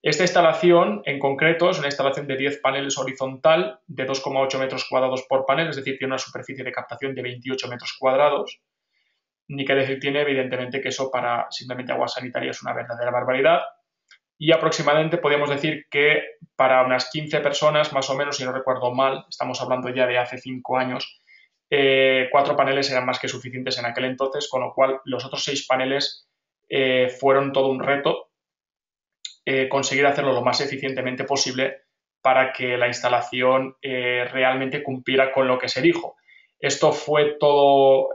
Esta instalación en concreto es una instalación de 10 paneles horizontal de 2,8 metros cuadrados por panel, es decir, tiene una superficie de captación de 28 metros cuadrados. Ni que decir tiene, evidentemente, que eso para simplemente agua sanitaria es una verdadera barbaridad. Y aproximadamente podríamos decir que para unas 15 personas, más o menos, si no recuerdo mal, estamos hablando ya de hace 5 años, 4 paneles eran más que suficientes en aquel entonces, con lo cual los otros 6 paneles fueron todo un reto conseguir hacerlo lo más eficientemente posible para que la instalación realmente cumpliera con lo que se dijo. Esto fue todo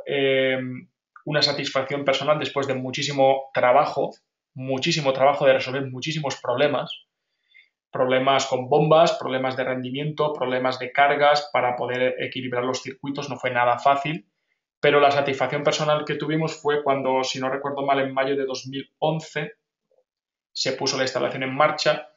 una satisfacción personal después de muchísimo trabajo de resolver muchísimos problemas con bombas, problemas de rendimiento, problemas de cargas para poder equilibrar los circuitos. No fue nada fácil, pero la satisfacción personal que tuvimos fue cuando, si no recuerdo mal, en mayo de 2011 se puso la instalación en marcha.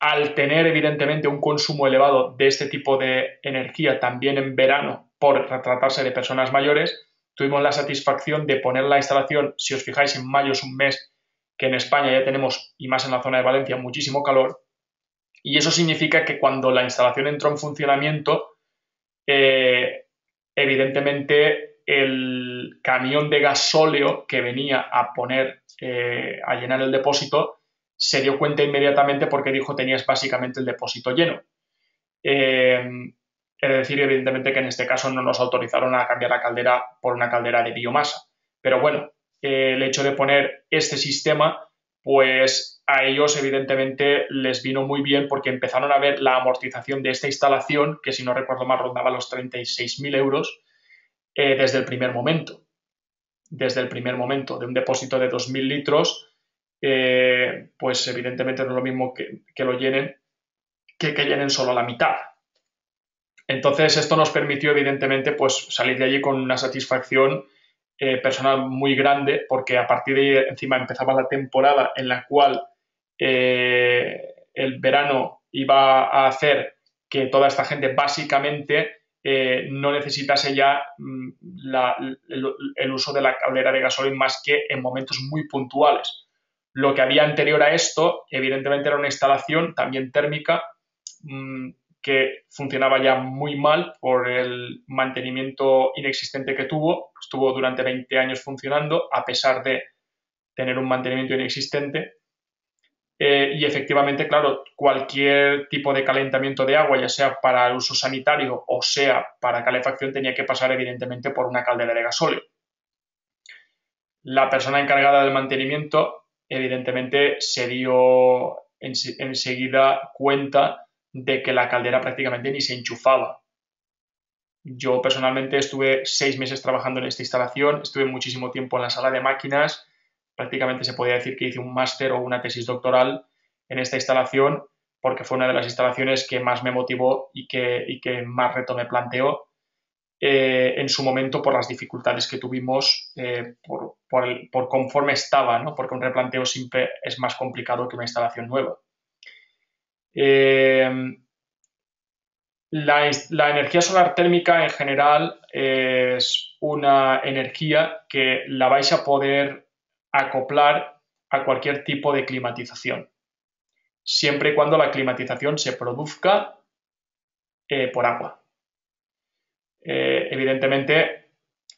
Al tener evidentemente un consumo elevado de este tipo de energía también en verano, por tratarse de personas mayores, tuvimos la satisfacción de poner la instalación. Si os fijáis, en mayo es un mes que en España ya tenemos, y más en la zona de Valencia, muchísimo calor, y eso significa que cuando la instalación entró en funcionamiento, evidentemente el camión de gasóleo que venía a poner, a llenar el depósito, se dio cuenta inmediatamente porque dijo: tenías básicamente el depósito lleno. Es decir, evidentemente que en este caso no nos autorizaron a cambiar la caldera por una caldera de biomasa. Pero bueno, el hecho de poner este sistema, pues a ellos evidentemente les vino muy bien, porque empezaron a ver la amortización de esta instalación, que si no recuerdo mal rondaba los 36.000 euros, desde el primer momento. Desde el primer momento, de un depósito de 2.000 litros, pues evidentemente no es lo mismo que lo llenen que llenen solo la mitad. Entonces, esto nos permitió, evidentemente, pues salir de allí con una satisfacción personal muy grande, porque a partir de ahí, encima, empezaba la temporada en la cual el verano iba a hacer que toda esta gente básicamente no necesitase ya el uso de la caldera de gasoil más que en momentos muy puntuales. Lo que había anterior a esto, evidentemente, era una instalación también térmica, que funcionaba ya muy mal por el mantenimiento inexistente que tuvo. Estuvo durante 20 años funcionando a pesar de tener un mantenimiento inexistente. Y efectivamente, claro, cualquier tipo de calentamiento de agua, ya sea para el uso sanitario o sea para calefacción, tenía que pasar evidentemente por una caldera de gasóleo. La persona encargada del mantenimiento evidentemente se dio enseguida cuenta de que la caldera prácticamente ni se enchufaba. Yo personalmente estuve 6 meses trabajando en esta instalación, estuve muchísimo tiempo en la sala de máquinas, prácticamente se podía decir que hice un máster o una tesis doctoral en esta instalación, porque fue una de las instalaciones que más me motivó y que más reto me planteó en su momento, por las dificultades que tuvimos, por conforme estaba, ¿no? Porque un replanteo siempre es más complicado que una instalación nueva. La energía solar térmica en general es una energía que la vais a poder acoplar a cualquier tipo de climatización, siempre y cuando la climatización se produzca por agua. Evidentemente,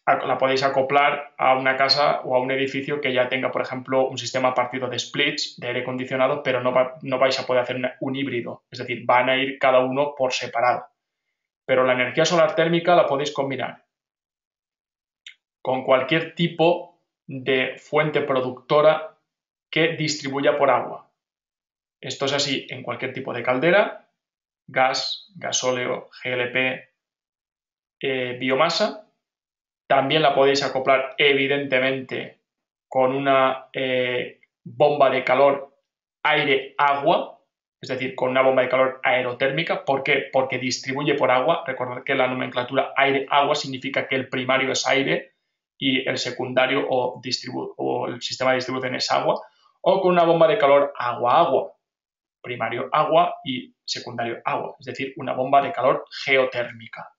la podéis acoplar a una casa o a un edificio que ya tenga, por ejemplo, un sistema partido de splits, de aire acondicionado, pero no vais a poder hacer un híbrido, es decir, van a ir cada uno por separado. Pero la energía solar térmica la podéis combinar con cualquier tipo de fuente productora que distribuya por agua. Esto es así en cualquier tipo de caldera: gas, gasóleo, GLP, biomasa. También la podéis acoplar evidentemente con una bomba de calor aire-agua, es decir, con una bomba de calor aerotérmica. ¿Por qué? Porque distribuye por agua. Recordad que la nomenclatura aire-agua significa que el primario es aire y el secundario o el sistema de distribución es agua. O con una bomba de calor agua-agua, primario agua y secundario agua, es decir, una bomba de calor geotérmica.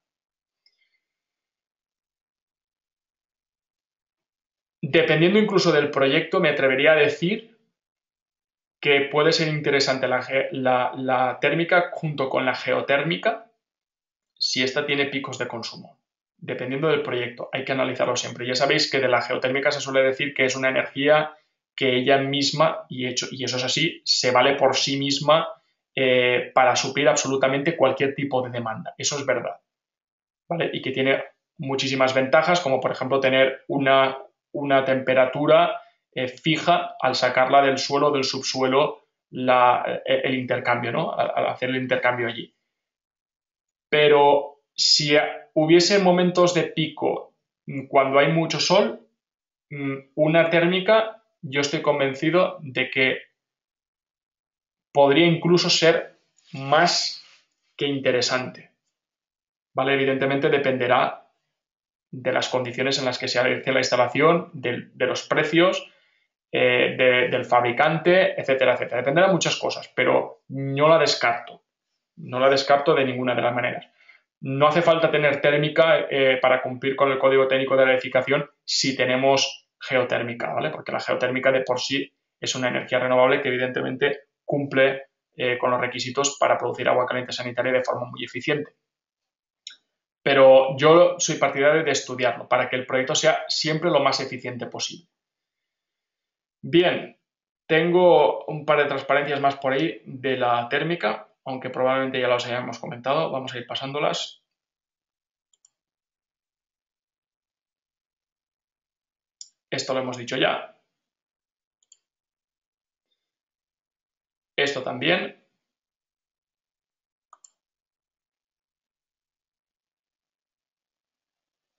Dependiendo incluso del proyecto, me atrevería a decir que puede ser interesante la térmica junto con la geotérmica si esta tiene picos de consumo. Dependiendo del proyecto, hay que analizarlo siempre. Ya sabéis que de la geotérmica se suele decir que es una energía que ella misma, y eso es así, se vale por sí misma para suplir absolutamente cualquier tipo de demanda. Eso es verdad, ¿vale? Y que tiene muchísimas ventajas, como por ejemplo tener una temperatura fija al sacarla del suelo o del subsuelo, el intercambio, ¿no? Al hacer el intercambio allí. Pero si hubiese momentos de pico cuando hay mucho sol, una térmica, yo estoy convencido de que podría incluso ser más que interesante, ¿vale? Evidentemente dependerá de las condiciones en las que se hace la instalación, de los precios, del fabricante, etcétera, etcétera. Dependerá de muchas cosas, pero no la descarto. No la descarto de ninguna de las maneras. No hace falta tener térmica para cumplir con el código técnico de la edificación si tenemos geotérmica, ¿vale? Porque la geotérmica de por sí es una energía renovable que evidentemente cumple con los requisitos para producir agua caliente sanitaria de forma muy eficiente. Pero yo soy partidario de estudiarlo para que el proyecto sea siempre lo más eficiente posible. Bien, tengo un par de transparencias más por ahí de la térmica, aunque probablemente ya las hayamos comentado. Vamos a ir pasándolas. Esto lo hemos dicho ya. Esto también.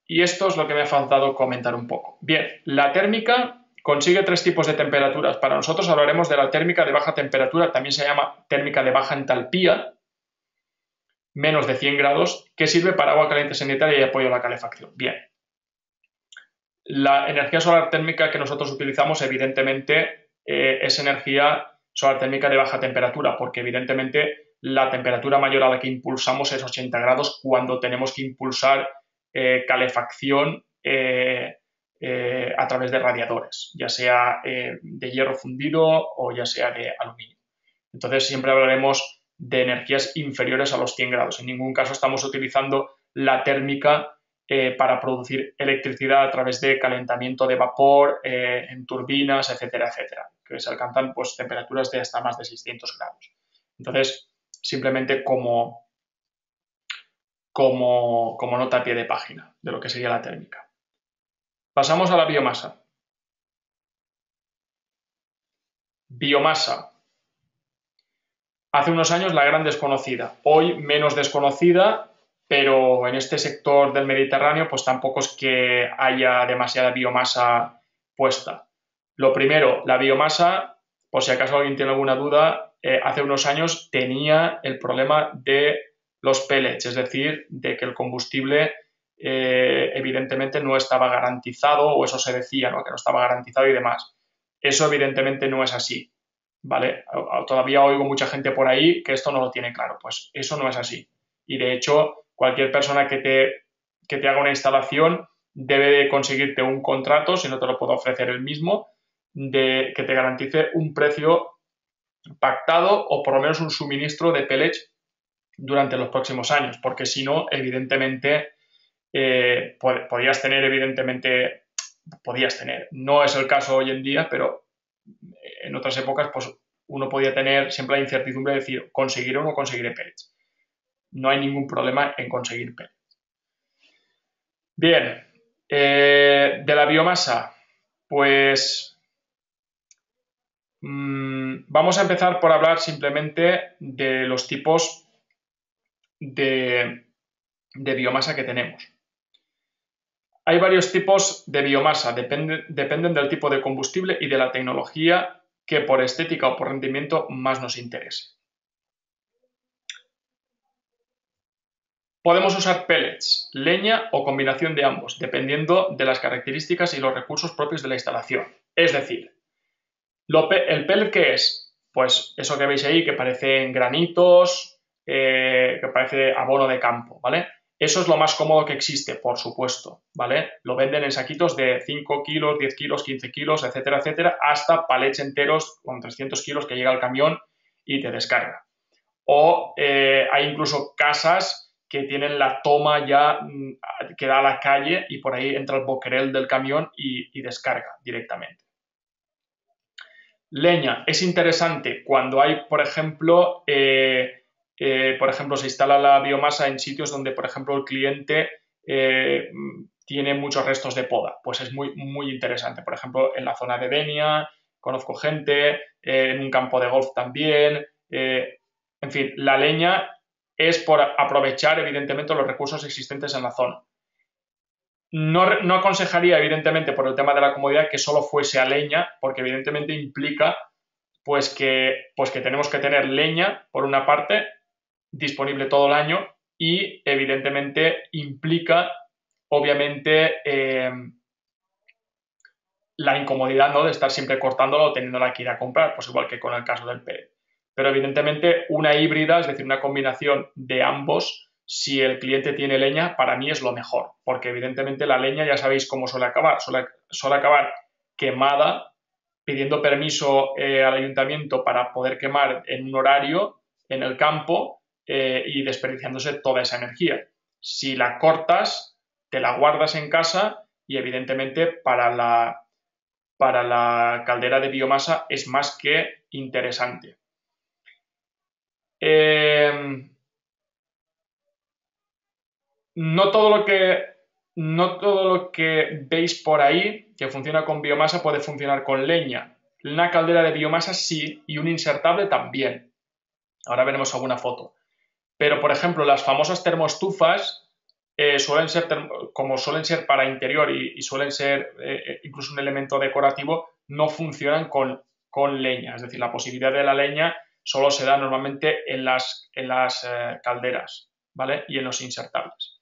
Y esto es lo que me ha faltado comentar un poco. Bien, la térmica consigue tres tipos de temperaturas. Para nosotros hablaremos de la térmica de baja temperatura, también se llama térmica de baja entalpía, menos de 100 grados, que sirve para agua caliente sanitaria y apoyo a la calefacción. Bien. La energía solar térmica que nosotros utilizamos, evidentemente, es energía solar térmica de baja temperatura, porque evidentemente la temperatura mayor a la que impulsamos es 80 grados cuando tenemos que impulsar calefacción a través de radiadores, ya sea de hierro fundido o ya sea de aluminio. Entonces siempre hablaremos de energías inferiores a los 100 grados. En ningún caso estamos utilizando la térmica para producir electricidad a través de calentamiento de vapor en turbinas, etcétera, etcétera, que se alcanzan pues, temperaturas de hasta más de 600 grados. Entonces, simplemente como nota a pie de página de lo que sería la térmica. Pasamos a la biomasa. Biomasa. Hace unos años la gran desconocida, hoy menos desconocida, pero en este sector del Mediterráneo pues tampoco es que haya demasiada biomasa puesta. Lo primero, la biomasa, por si acaso alguien tiene alguna duda, hace unos años tenía el problema de los pellets, es decir, de que el combustible evidentemente no estaba garantizado, o eso se decía, ¿no? Que no estaba garantizado y demás. Eso evidentemente no es así. ¿Vale? Todavía oigo mucha gente por ahí que esto no lo tiene claro. Pues eso no es así. Y de hecho, cualquier persona que te haga una instalación debe de conseguirte un contrato, si no te lo puedo ofrecer el mismo, de que te garantice un precio pactado o por lo menos un suministro de pellets durante los próximos años, porque si no, evidentemente, podías tener, no es el caso hoy en día, pero en otras épocas, pues uno podía tener siempre la incertidumbre de decir, ¿conseguiré o no conseguiré pellets? No hay ningún problema en conseguir pellets. Bien, de la biomasa, pues vamos a empezar por hablar simplemente de los tipos de biomasa que tenemos. Hay varios tipos de biomasa, dependen del tipo de combustible y de la tecnología que por estética o por rendimiento más nos interese. Podemos usar pellets, leña o combinación de ambos, dependiendo de las características y los recursos propios de la instalación. Es decir, ¿el pellet qué es? Pues eso que veis ahí, que parecen granitos, que parece abono de campo, ¿vale? Eso es lo más cómodo que existe, por supuesto, ¿vale? Lo venden en saquitos de 5 kilos, 10 kilos, 15 kilos, etcétera, etcétera, hasta palets enteros con 300 kilos que llega al camión y te descarga. O hay incluso casas que tienen la toma ya que da a la calle y por ahí entra el boquerel del camión y descarga directamente. Leña. Es interesante cuando hay, por ejemplo, se instala la biomasa en sitios donde, por ejemplo, el cliente tiene muchos restos de poda. Pues es muy, muy interesante. Por ejemplo, en la zona de Denia, conozco gente, en un campo de golf también. En fin, la leña es por aprovechar, evidentemente, los recursos existentes en la zona. No aconsejaría, evidentemente, por el tema de la comodidad, que solo fuese a leña, porque evidentemente implica pues que tenemos que tener leña, por una parte, disponible todo el año, y evidentemente implica, obviamente, la incomodidad, ¿no?, de estar siempre cortándola o teniéndola que ir a comprar, pues igual que con el caso del pellet. Pero evidentemente una híbrida, es decir, una combinación de ambos, si el cliente tiene leña, para mí es lo mejor, porque evidentemente la leña ya sabéis cómo suele acabar, suele acabar quemada, pidiendo permiso al ayuntamiento para poder quemar en un horario en el campo y desperdiciándose toda esa energía. Si la cortas, te la guardas en casa y evidentemente para la caldera de biomasa es más que interesante. No todo lo que veis por ahí que funciona con biomasa puede funcionar con leña. Una caldera de biomasa sí, y un insertable también. Ahora veremos alguna foto. Pero, por ejemplo, las famosas termoestufas suelen ser para interior y suelen ser incluso un elemento decorativo, no funcionan con leña. Es decir, la posibilidad de la leña solo se da normalmente en las calderas, ¿vale? Y en los insertables.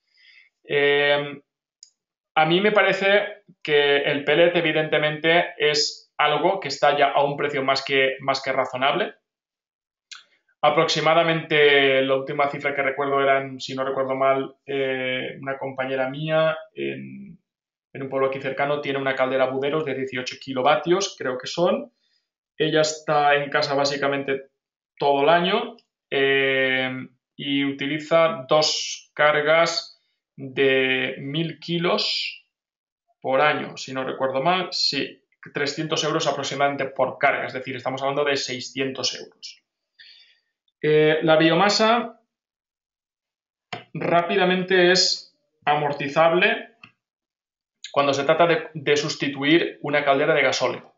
A mí me parece que el pellet, evidentemente, es algo que está ya a un precio más que razonable. Aproximadamente la última cifra que recuerdo eran, si no recuerdo mal, una compañera mía en un pueblo aquí cercano tiene una caldera Buderos de 18 kilovatios, creo que son. Ella está en casa básicamente todo el año y utiliza 2 cargas de 1000 kilos por año, si no recuerdo mal. Sí, 300 euros aproximadamente por carga, es decir, estamos hablando de 600 euros. La biomasa rápidamente es amortizable cuando se trata de sustituir una caldera de gasóleo.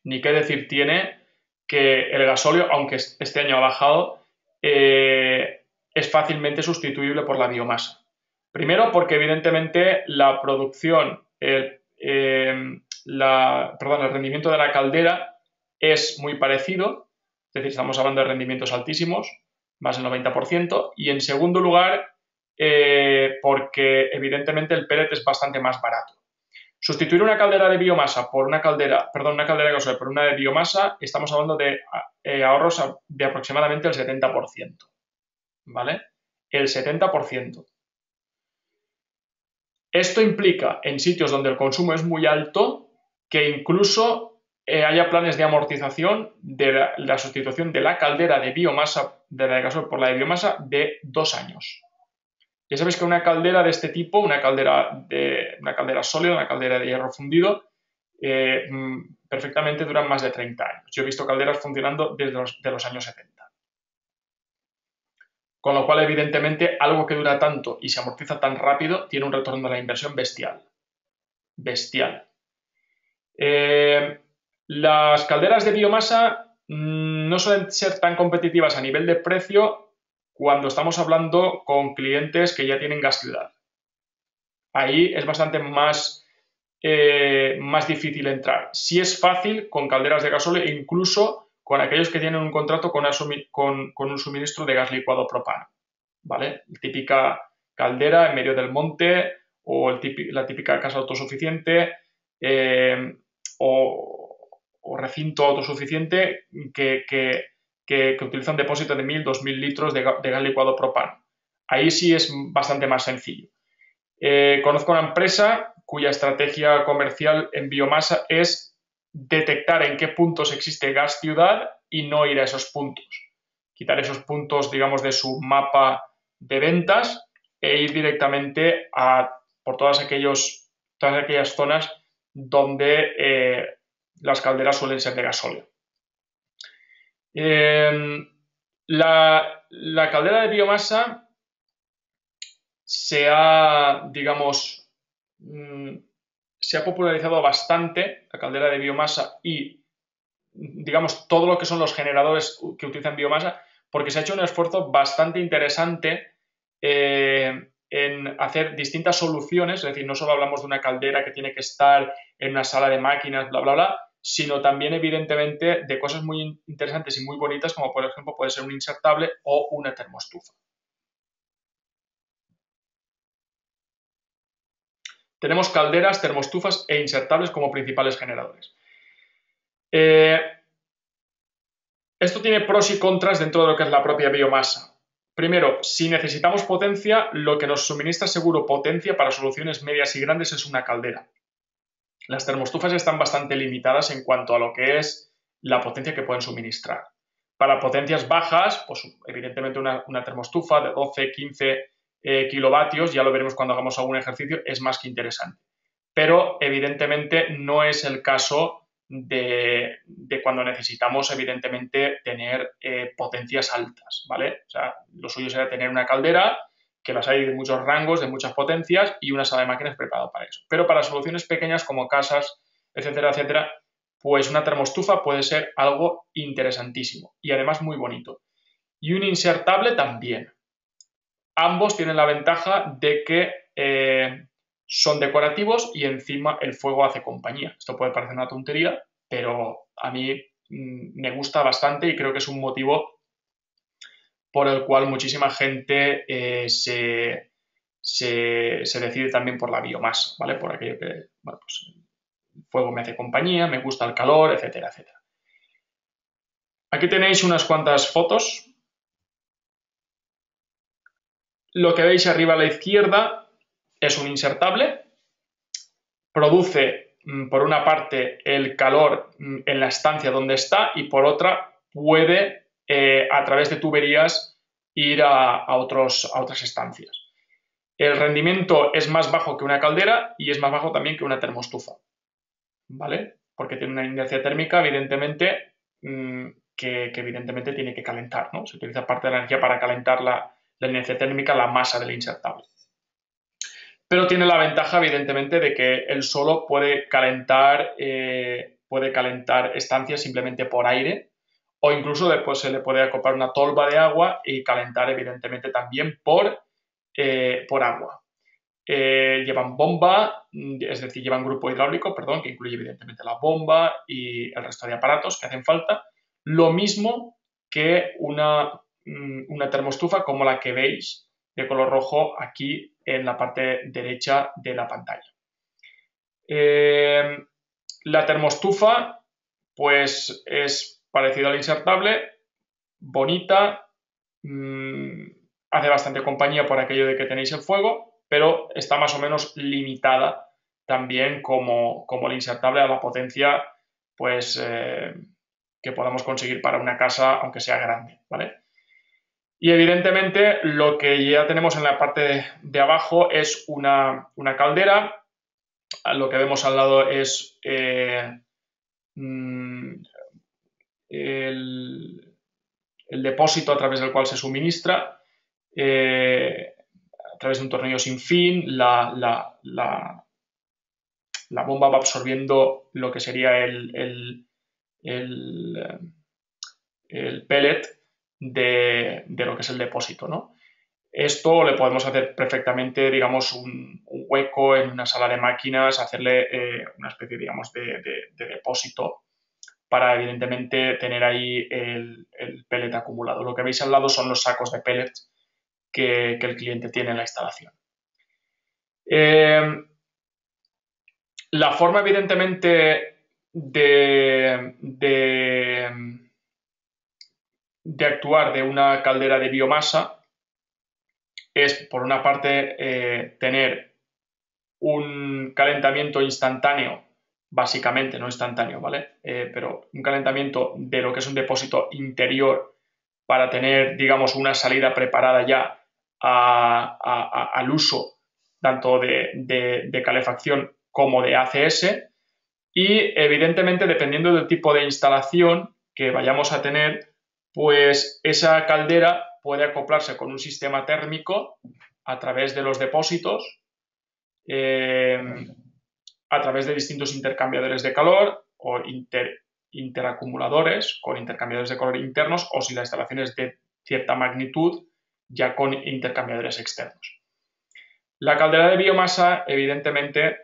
Ni qué decir tiene que el gasóleo, aunque este año ha bajado, es fácilmente sustituible por la biomasa. Primero porque evidentemente la producción, el rendimiento de la caldera es muy parecido, es decir, estamos hablando de rendimientos altísimos, más del 90%, y en segundo lugar porque evidentemente el pellet es bastante más barato. Sustituir una caldera de biomasa por una caldera de gasóleo por una de biomasa, estamos hablando de ahorros de aproximadamente el 70%, ¿vale? El 70%. Esto implica, en sitios donde el consumo es muy alto, que incluso haya planes de amortización de la sustitución de la caldera de biomasa, de la de gasóleo por la de biomasa, de 2 años. Ya sabéis que una caldera de este tipo, una caldera sólida, una caldera de hierro fundido, perfectamente duran más de 30 años. Yo he visto calderas funcionando desde los años 70. Con lo cual, evidentemente, algo que dura tanto y se amortiza tan rápido tiene un retorno de la inversión bestial. Bestial. Las calderas de biomasa no suelen ser tan competitivas a nivel de precio cuando estamos hablando con clientes que ya tienen gas ciudad. Ahí es bastante más difícil entrar. Sí es fácil con calderas de gasóleo e incluso con aquellos que tienen un contrato con un suministro de gas licuado propano, ¿vale? Típica caldera en medio del monte o la típica casa autosuficiente o recinto autosuficiente que utiliza un depósito de 1000, 2000 litros de gas licuado propano. Ahí sí es bastante más sencillo. Conozco una empresa cuya estrategia comercial en biomasa es detectar en qué puntos existe gas ciudad y no ir a esos puntos. Quitar esos puntos, digamos, de su mapa de ventas e ir directamente por todas aquellas zonas donde las calderas suelen ser de gasóleo. La caldera de biomasa se ha popularizado bastante, la caldera de biomasa y, digamos, todo lo que son los generadores que utilizan biomasa, porque se ha hecho un esfuerzo bastante interesante en hacer distintas soluciones, es decir, no solo hablamos de una caldera que tiene que estar en una sala de máquinas, bla, bla, bla, sino también, evidentemente, de cosas muy interesantes y muy bonitas, como por ejemplo puede ser un insertable o una termoestufa. Tenemos calderas, termoestufas e insertables como principales generadores. Esto tiene pros y contras dentro de lo que es la propia biomasa. Primero, si necesitamos potencia, lo que nos suministra seguro potencia para soluciones medias y grandes es una caldera. Las termoestufas están bastante limitadas en cuanto a lo que es la potencia que pueden suministrar. Para potencias bajas, pues evidentemente una termoestufa de 12, 15 kilovatios, ya lo veremos cuando hagamos algún ejercicio, es más que interesante. Pero evidentemente no es el caso de cuando necesitamos evidentemente tener potencias altas, ¿vale? O sea, lo suyo sería tener una caldera, que las hay de muchos rangos, de muchas potencias y una sala de máquinas preparada para eso. Pero para soluciones pequeñas como casas, etcétera, etcétera, pues una termoestufa puede ser algo interesantísimo y además muy bonito. Y un insertable también. Ambos tienen la ventaja de que son decorativos y encima el fuego hace compañía. Esto puede parecer una tontería, pero a mí me gusta bastante y creo que es un motivo por el cual muchísima gente se decide también por la biomasa, ¿vale? Por aquello que, bueno, pues el fuego me hace compañía, me gusta el calor, etcétera, etcétera. Aquí tenéis unas cuantas fotos. Lo que veis arriba a la izquierda es un insertable. Produce, por una parte, el calor en la estancia donde está y por otra puede, a través de tuberías, ir a otras estancias. El rendimiento es más bajo que una caldera y es más bajo también que una termoestufa, ¿vale? Porque tiene una inercia térmica, evidentemente, que evidentemente tiene que calentar, ¿no? Se utiliza parte de la energía para calentar la inercia térmica, la masa del insertable. Pero tiene la ventaja, evidentemente, de que él solo puede calentar estancias simplemente por aire, o incluso después se le puede acoplar una tolva de agua y calentar, evidentemente, también por agua. Llevan bomba, es decir, llevan grupo hidráulico, perdón, que incluye evidentemente la bomba y el resto de aparatos que hacen falta. Lo mismo que una termoestufa como la que veis de color rojo aquí en la parte derecha de la pantalla. La termoestufa, pues es parecida al insertable, bonita, hace bastante compañía por aquello de que tenéis el fuego, pero está más o menos limitada también como el insertable a la potencia pues, que podamos conseguir para una casa, aunque sea grande, ¿vale? Y evidentemente lo que ya tenemos en la parte de abajo es una caldera. Lo que vemos al lado es el depósito a través del cual se suministra. A través de un tornillo sin fin, la bomba va absorbiendo lo que sería el pellet de lo que es el depósito, ¿no? Esto le podemos hacer perfectamente, digamos, un hueco en una sala de máquinas, hacerle una especie, digamos, de depósito para, evidentemente, tener ahí el pellet acumulado. Lo que veis al lado son los sacos de pellets que el cliente tiene en la instalación. La forma, evidentemente, de actuar de una caldera de biomasa es, por una parte, tener un calentamiento instantáneo, básicamente, no instantáneo, ¿vale? Pero un calentamiento de lo que es un depósito interior para tener, digamos, una salida preparada ya al uso tanto de calefacción como de ACS y, evidentemente, dependiendo del tipo de instalación que vayamos a tener, pues esa caldera puede acoplarse con un sistema térmico a través de los depósitos, a través de distintos intercambiadores de calor o interacumuladores con intercambiadores de calor internos, o si la instalación es de cierta magnitud, ya con intercambiadores externos. La caldera de biomasa, evidentemente,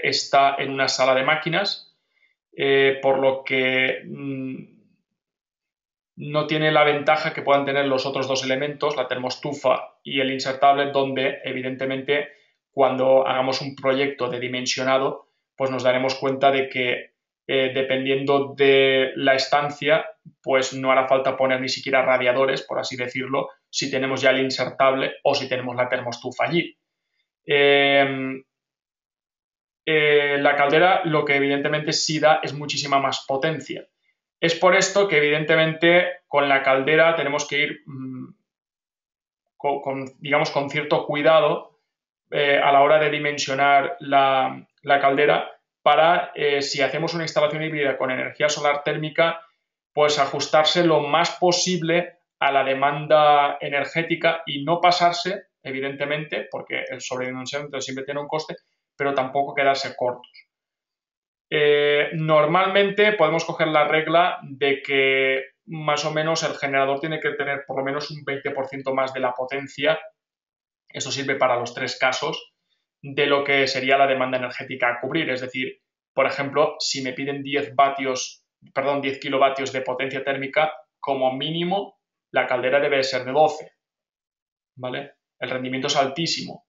está en una sala de máquinas, por lo que no tiene la ventaja que puedan tener los otros dos elementos, la termoestufa y el insertable, donde evidentemente cuando hagamos un proyecto de dimensionado, pues nos daremos cuenta de que dependiendo de la estancia, pues no hará falta poner ni siquiera radiadores, por así decirlo, si tenemos ya el insertable o si tenemos la termoestufa allí. La caldera lo que evidentemente sí da es muchísima más potencia. Es por esto que evidentemente con la caldera tenemos que ir digamos, con cierto cuidado a la hora de dimensionar la caldera para, si hacemos una instalación híbrida con energía solar térmica, pues ajustarse lo más posible a la demanda energética y no pasarse, evidentemente, porque el sobredimensionamiento siempre tiene un coste, pero tampoco quedarse cortos. Normalmente podemos coger la regla de que más o menos el generador tiene que tener por lo menos un 20% más de la potencia, esto sirve para los tres casos, de lo que sería la demanda energética a cubrir. Es decir, por ejemplo, si me piden 10 kilovatios de potencia térmica, como mínimo la caldera debe ser de 12, ¿vale? El rendimiento es altísimo,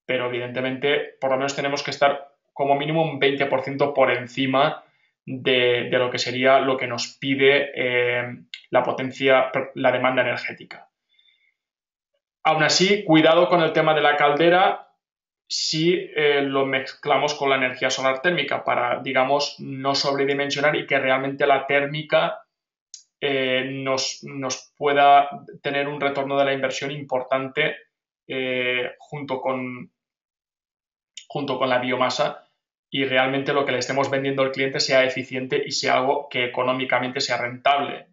pero evidentemente por lo menos tenemos que estar como mínimo un 20% por encima de lo que sería lo que nos pide la demanda energética. Aún así, cuidado con el tema de la caldera si lo mezclamos con la energía solar térmica para, digamos, no sobredimensionar y que realmente la térmica nos pueda tener un retorno de la inversión importante junto con la biomasa y realmente lo que le estemos vendiendo al cliente sea eficiente y sea algo que económicamente sea rentable.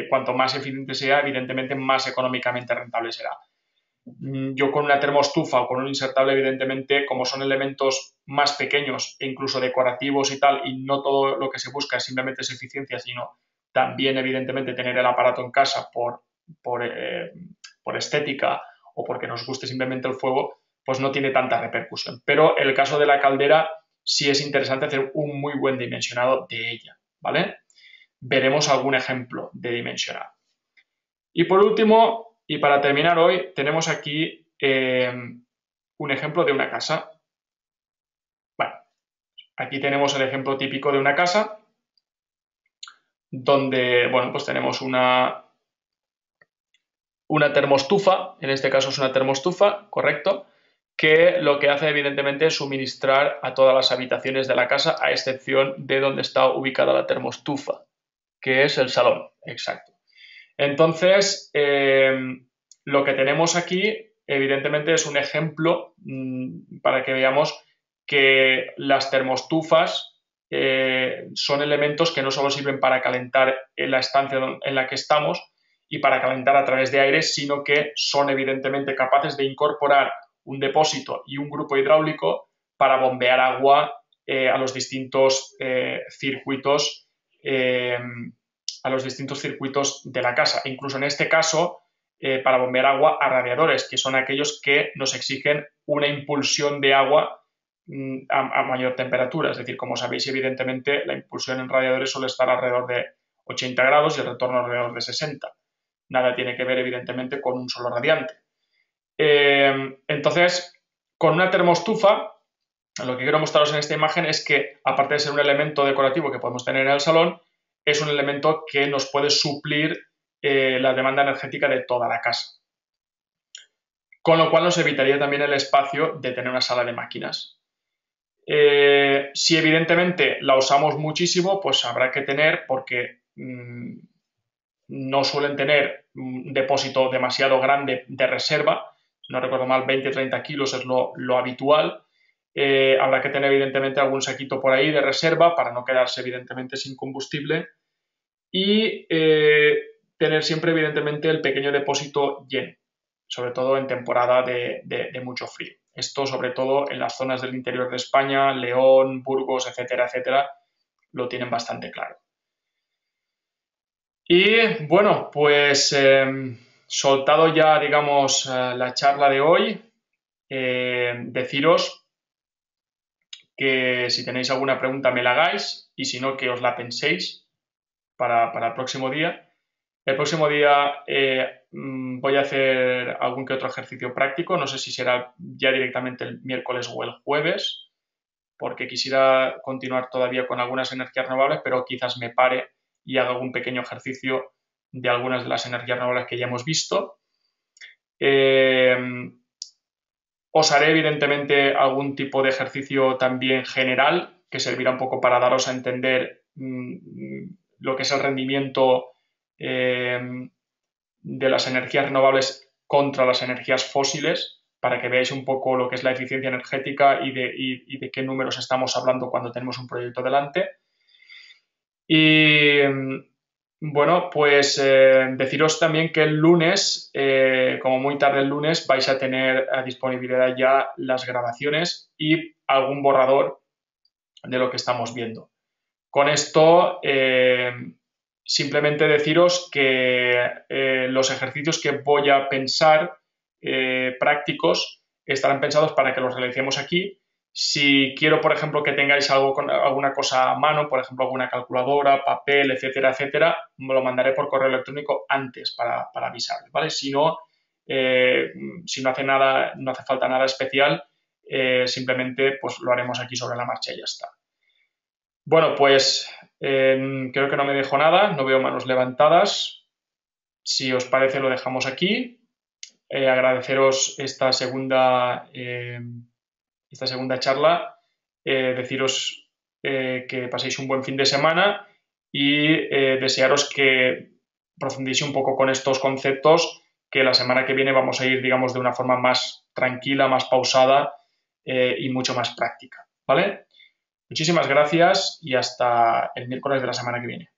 Cuanto más eficiente sea, evidentemente más económicamente rentable será. Yo con una termoestufa o con un insertable, evidentemente, como son elementos más pequeños e incluso decorativos y tal, y no todo lo que se busca simplemente es eficiencia, sino también, evidentemente, tener el aparato en casa por estética o porque nos guste simplemente el fuego, pues no tiene tanta repercusión. Pero en el caso de la caldera sí es interesante hacer un muy buen dimensionado de ella, ¿vale? Veremos algún ejemplo de dimensionado. Y por último, y para terminar hoy, tenemos aquí un ejemplo de una casa. Bueno, aquí tenemos el ejemplo típico de una casa donde, bueno, pues tenemos una termoestufa, en este caso es una termoestufa, correcto, que lo que hace evidentemente es suministrar a todas las habitaciones de la casa, a excepción de donde está ubicada la termoestufa, que es el salón, exacto. Entonces, lo que tenemos aquí, evidentemente, es un ejemplo para que veamos que las termoestufas son elementos que no solo sirven para calentar en la estancia en la que estamos y para calentar a través de aire, sino que son evidentemente capaces de incorporar un depósito y un grupo hidráulico para bombear agua a los distintos circuitos de la casa. E incluso en este caso, para bombear agua a radiadores, que son aquellos que nos exigen una impulsión de agua a mayor temperatura. Es decir, como sabéis, evidentemente, la impulsión en radiadores suele estar alrededor de 80 grados y el retorno alrededor de 60. Nada tiene que ver, evidentemente, con un solo radiante. Entonces, con una termoestufa, lo que quiero mostraros en esta imagen es que, aparte de ser un elemento decorativo que podemos tener en el salón, es un elemento que nos puede suplir la demanda energética de toda la casa. Con lo cual nos evitaría también el espacio de tener una sala de máquinas. Si evidentemente la usamos muchísimo, pues habrá que tener, porque no suelen tener un depósito demasiado grande de reserva, si no recuerdo mal, 20-30 kilos es lo habitual. Habrá que tener evidentemente algún saquito por ahí de reserva para no quedarse evidentemente sin combustible y tener siempre evidentemente el pequeño depósito lleno, sobre todo en temporada de mucho frío. Esto sobre todo en las zonas del interior de España, León, Burgos, etcétera, etcétera, lo tienen bastante claro. Y bueno, pues soltado ya, digamos, la charla de hoy, deciros que si tenéis alguna pregunta me la hagáis y si no, que os la penséis para el próximo día. El próximo día voy a hacer algún que otro ejercicio práctico, no sé si será ya directamente el miércoles o el jueves, porque quisiera continuar todavía con algunas energías renovables, pero quizás me pare y haga algún pequeño ejercicio de algunas de las energías renovables que ya hemos visto. Os haré evidentemente algún tipo de ejercicio también general que servirá un poco para daros a entender lo que es el rendimiento de las energías renovables contra las energías fósiles, para que veáis un poco lo que es la eficiencia energética y de qué números estamos hablando cuando tenemos un proyecto delante. Y bueno, pues deciros también que el lunes, como muy tarde el lunes, vais a tener a disponibilidad ya las grabaciones y algún borrador de lo que estamos viendo. Con esto, simplemente deciros que los ejercicios que voy a pensar prácticos estarán pensados para que los realicemos aquí. Si quiero, por ejemplo, que tengáis alguna cosa a mano, por ejemplo, alguna calculadora, papel, etcétera, etcétera, me lo mandaré por correo electrónico antes para avisarles, ¿vale? Si no hace nada, no hace falta nada especial, simplemente pues lo haremos aquí sobre la marcha y ya está. Bueno, pues creo que no me dejo nada, no veo manos levantadas. Si os parece, lo dejamos aquí. Agradeceros esta segunda charla, deciros que paséis un buen fin de semana y desearos que profundicéis un poco con estos conceptos, que la semana que viene vamos a ir, digamos, de una forma más tranquila, más pausada y mucho más práctica, ¿vale? Muchísimas gracias y hasta el miércoles de la semana que viene.